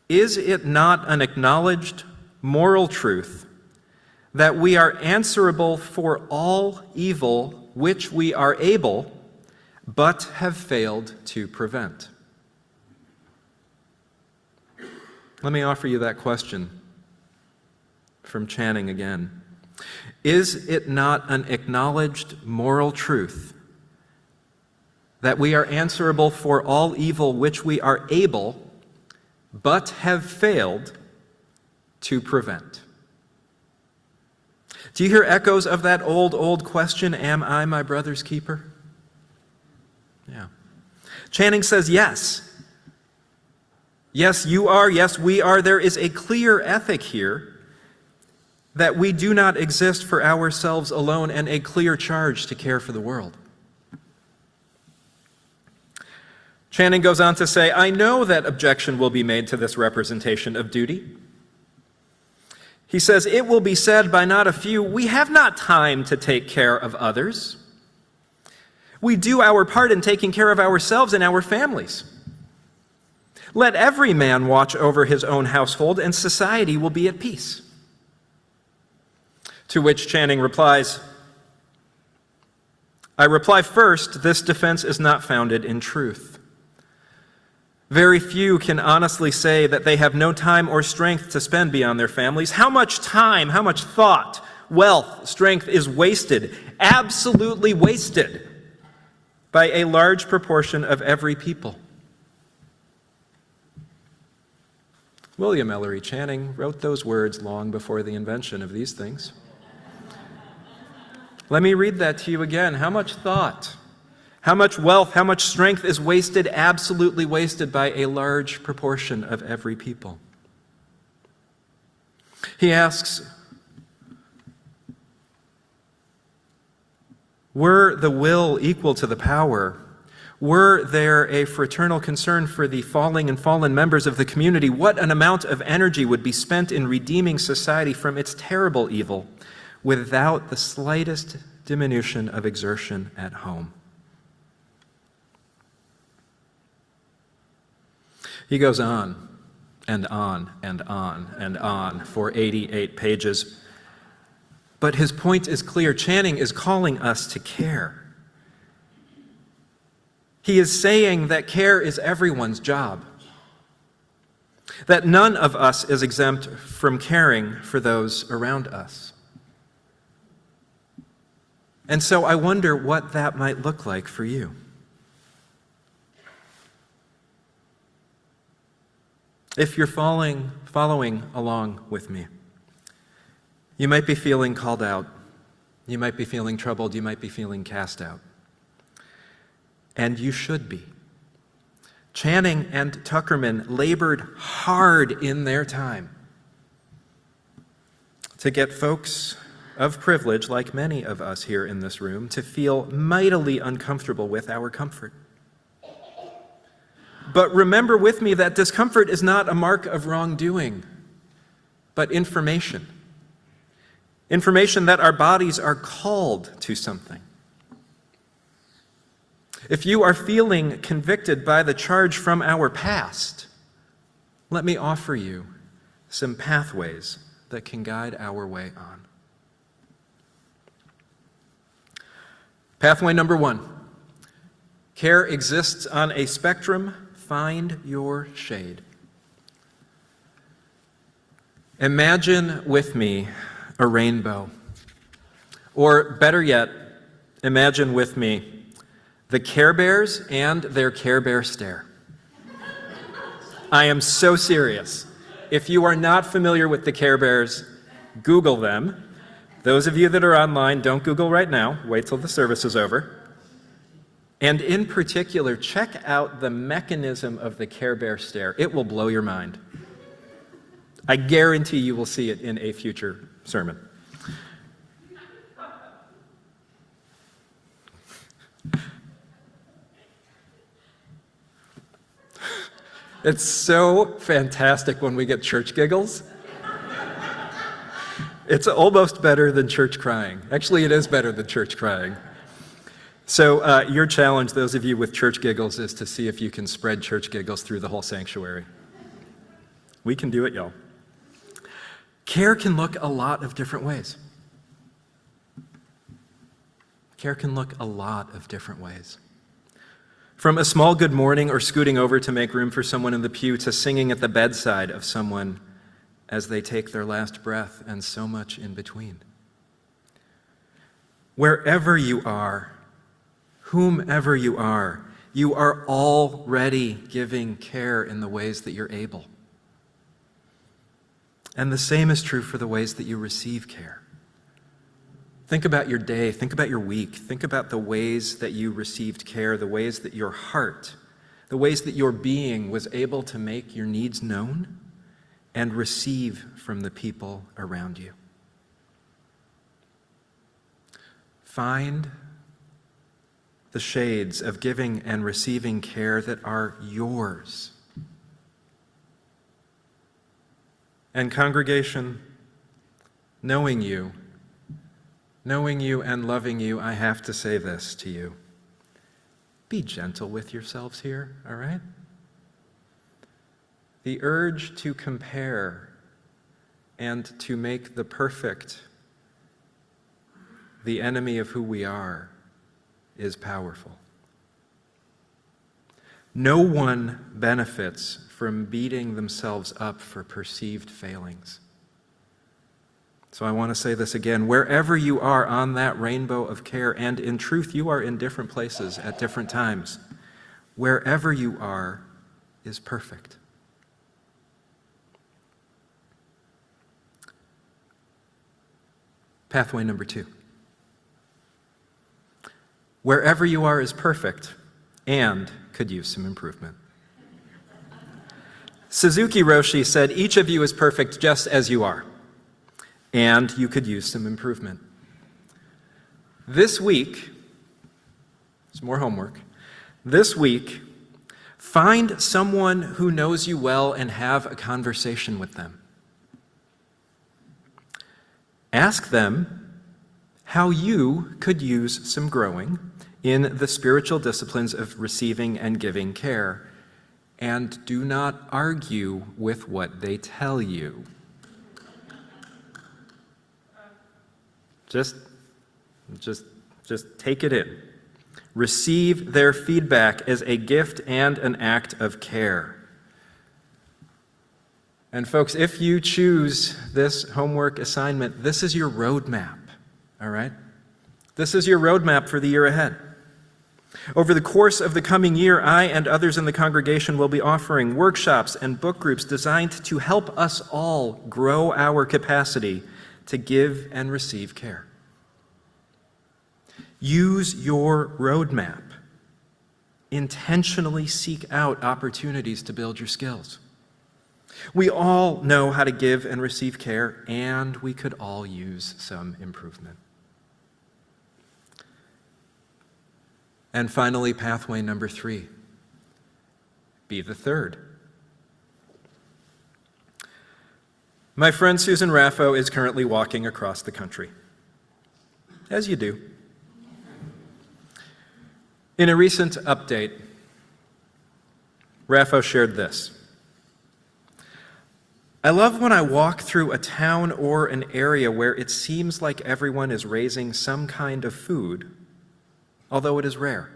is it not an acknowledged moral truth that we are answerable for all evil which we are able but have failed to prevent? Let me offer you that question from Channing again. Is it not an acknowledged moral truth that we are answerable for all evil which we are able, but have failed to prevent. Do you hear echoes of that old question, am I my brother's keeper? Yeah. Channing says yes. Yes, you are. Yes, we are. There is a clear ethic here that we do not exist for ourselves alone, and a clear charge to care for the world. Channing goes on to say, I know that objection will be made to this representation of duty. He says, it will be said by not a few, we have not time to take care of others. We do our part in taking care of ourselves and our families. Let every man watch over his own household, and society will be at peace. To which Channing replies, I reply first, this defense is not founded in truth. Very few can honestly say that they have no time or strength to spend beyond their families. How much time, how much thought, wealth, strength is wasted, absolutely wasted, by a large proportion of every people. William Ellery Channing wrote those words long before the invention of these things. Let me read that to you again. How much thought, how much wealth, how much strength is wasted, absolutely wasted by a large proportion of every people? He asks, were the will equal to the power? Were there a fraternal concern for the falling and fallen members of the community? What an amount of energy would be spent in redeeming society from its terrible evil without the slightest diminution of exertion at home. He goes on and on and on and on for 88 pages. But his point is clear. Channing is calling us to care. He is saying that care is everyone's job, that none of us is exempt from caring for those around us. And so I wonder what that might look like for you. If you're following along with me, you might be feeling called out, you might be feeling troubled, you might be feeling cast out. And you should be. Channing and Tuckerman labored hard in their time to get folks of privilege, like many of us here in this room, to feel mightily uncomfortable with our comfort. But remember with me that discomfort is not a mark of wrongdoing, but information. Information that our bodies are called to something. If you are feeling convicted by the charge from our past, let me offer you some pathways that can guide our way on. Pathway number 1. Care exists on a spectrum. Find your shade. Imagine with me a rainbow. Or better yet, imagine with me the Care Bears and their Care Bear stare. I am so serious. If you are not familiar with the Care Bears, Google them. Those of you that are online, don't Google right now. Wait till the service is over. And in particular, check out the mechanism of the Care Bear stare. It will blow your mind. I guarantee you will see it in a future sermon. It's so fantastic when we get church giggles. It's almost better than church crying. Actually, it is better than church crying. So your challenge, those of you with church giggles, is to see if you can spread church giggles through the whole sanctuary. We can do it, y'all. Care can look a lot of different ways. Care can look a lot of different ways. From a small good morning or scooting over to make room for someone in the pew to singing at the bedside of someone as they take their last breath, and so much in between. Wherever you are, whomever you are, You are already giving care in the ways that you're able. And the same is true for the ways that you receive care. Think about your day, think about your week, think about the ways that you received care, the ways that your heart, the ways that your being was able to make your needs known and receive from the people around you. Find the shades of giving and receiving care that are yours. And congregation, knowing you and loving you, I have to say this to you. Be gentle with yourselves here, all right? The urge to compare and to make the perfect the enemy of who we are is powerful. No one benefits from beating themselves up for perceived failings. So I want to say this again. Wherever you are on that rainbow of care, and in truth, you are in different places at different times, wherever you are is perfect. Pathway number 2. Wherever you are is perfect and could use some improvement. Suzuki Roshi said, each of you is perfect just as you are, and you could use some improvement. This week, some more homework. This week, find someone who knows you well and have a conversation with them. Ask them how you could use some growing in the spiritual disciplines of receiving and giving care, and do not argue with what they tell you. Just take it in. Receive their feedback as a gift and an act of care. And folks, if you choose this homework assignment, this is your roadmap, all right? This is your roadmap for the year ahead. Over the course of the coming year, I and others in the congregation will be offering workshops and book groups designed to help us all grow our capacity to give and receive care. Use your roadmap. Intentionally seek out opportunities to build your skills. We all know how to give and receive care, and we could all use some improvement. And finally, pathway number 3. Be the third. My friend Susan Raffo is currently walking across the country, as you do. In a recent update, Raffo shared this. I love when I walk through a town or an area where it seems like everyone is raising some kind of food, although it is rare.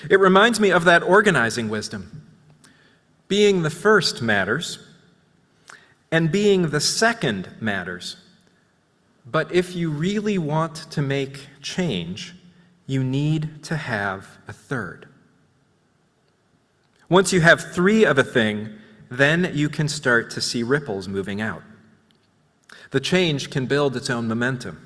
It reminds me of that organizing wisdom. Being the first matters, and being the second matters. But if you really want to make change, you need to have a third. Once you have 3 of a thing, then you can start to see ripples moving out. The change can build its own momentum.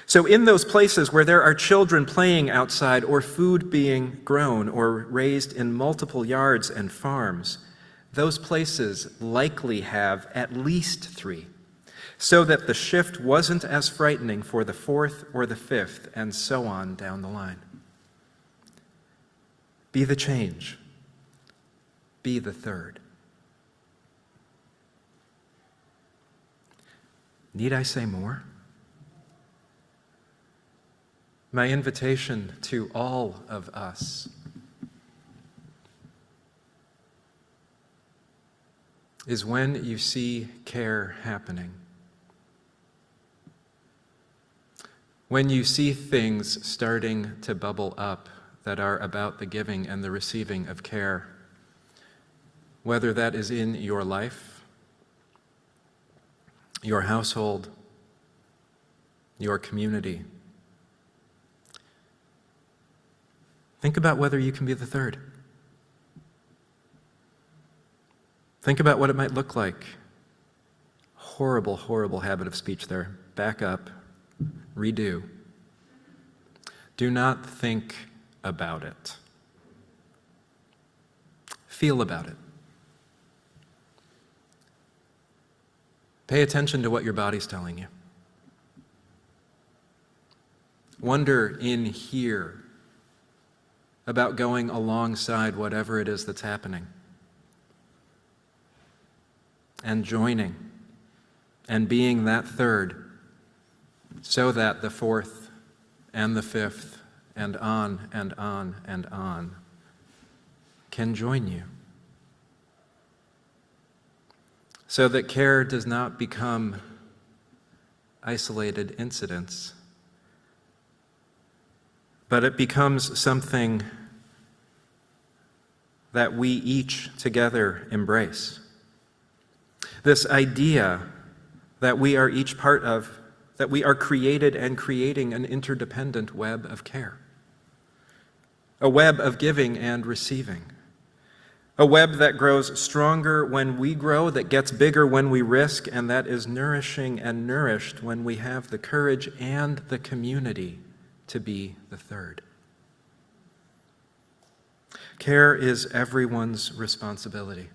So in those places where there are children playing outside or food being grown or raised in multiple yards and farms, those places likely have at least 3, so that the shift wasn't as frightening for the 4th or the 5th, and so on down the line. Be the change. Be the third. Need I say more? My invitation to all of us is when you see care happening, when you see things starting to bubble up that are about the giving and the receiving of care, whether that is in your life, your household, your community, Think about whether you can be the third. Think about what it might look like. Horrible, horrible habit of speech there. Back up. Redo. Do not think about it. Feel about it. Pay attention to what your body's telling you. Wonder in here about going alongside whatever it is that's happening and joining and being that third so that the fourth and the fifth and on and on and on can join you. So that care does not become isolated incidents, but it becomes something that we each together embrace. This idea that we are each part of, that we are created and creating an interdependent web of care, a web of giving and receiving, a web that grows stronger when we grow, that gets bigger when we risk, and that is nourishing and nourished when we have the courage and the community to be the third. Care is everyone's responsibility.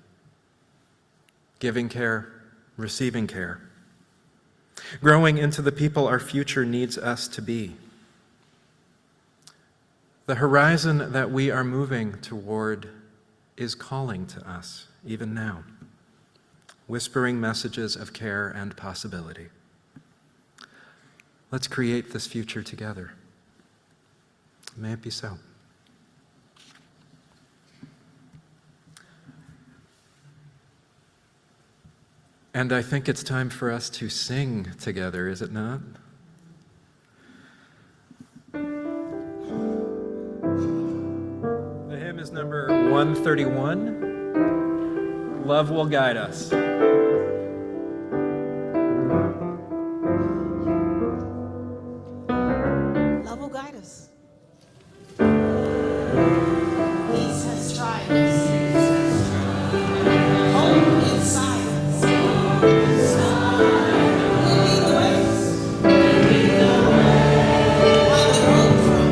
Giving care, receiving care. Growing into the people our future needs us to be. The horizon that we are moving toward is calling to us, even now, whispering messages of care and possibility. Let's create this future together. May it be so. And I think it's time for us to sing together, is it not? The hymn is number 131. Love will guide us. Love will guide us. Peace has tried us. Hope inside us. We'll lead the way. Find the road from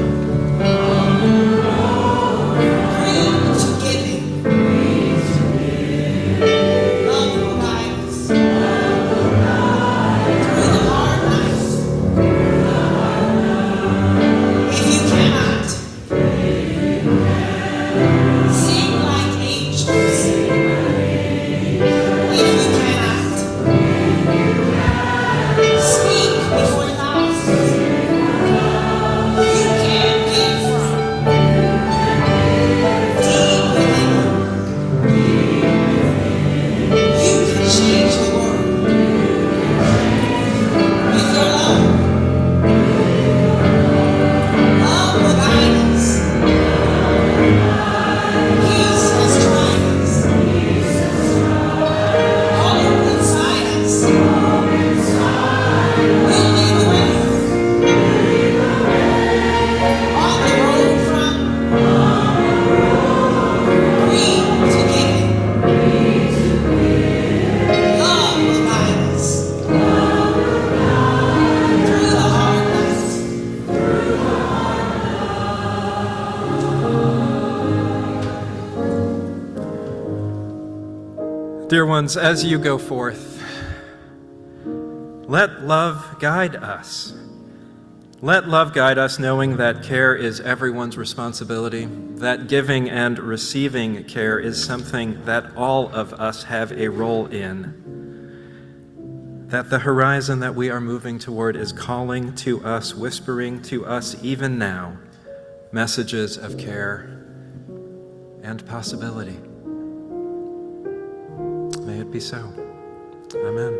greed to giving. Love will guide us. Through the hard nights. If you cannot sing like angels, if you cannot speak before thousands, you can get from deep within you. You can change the world with your love. Love will guide us. Peace has tried us. Hope inside us. We'll lead the way. On the road from greed to giving. Love will guide us. Through the hard nights. Dear ones, as you go forth, let love guide us. Let love guide us, knowing that care is everyone's responsibility, that giving and receiving care is something that all of us have a role in, that the horizon that we are moving toward is calling to us, whispering to us even now, messages of care and possibility. May it be so. Amen.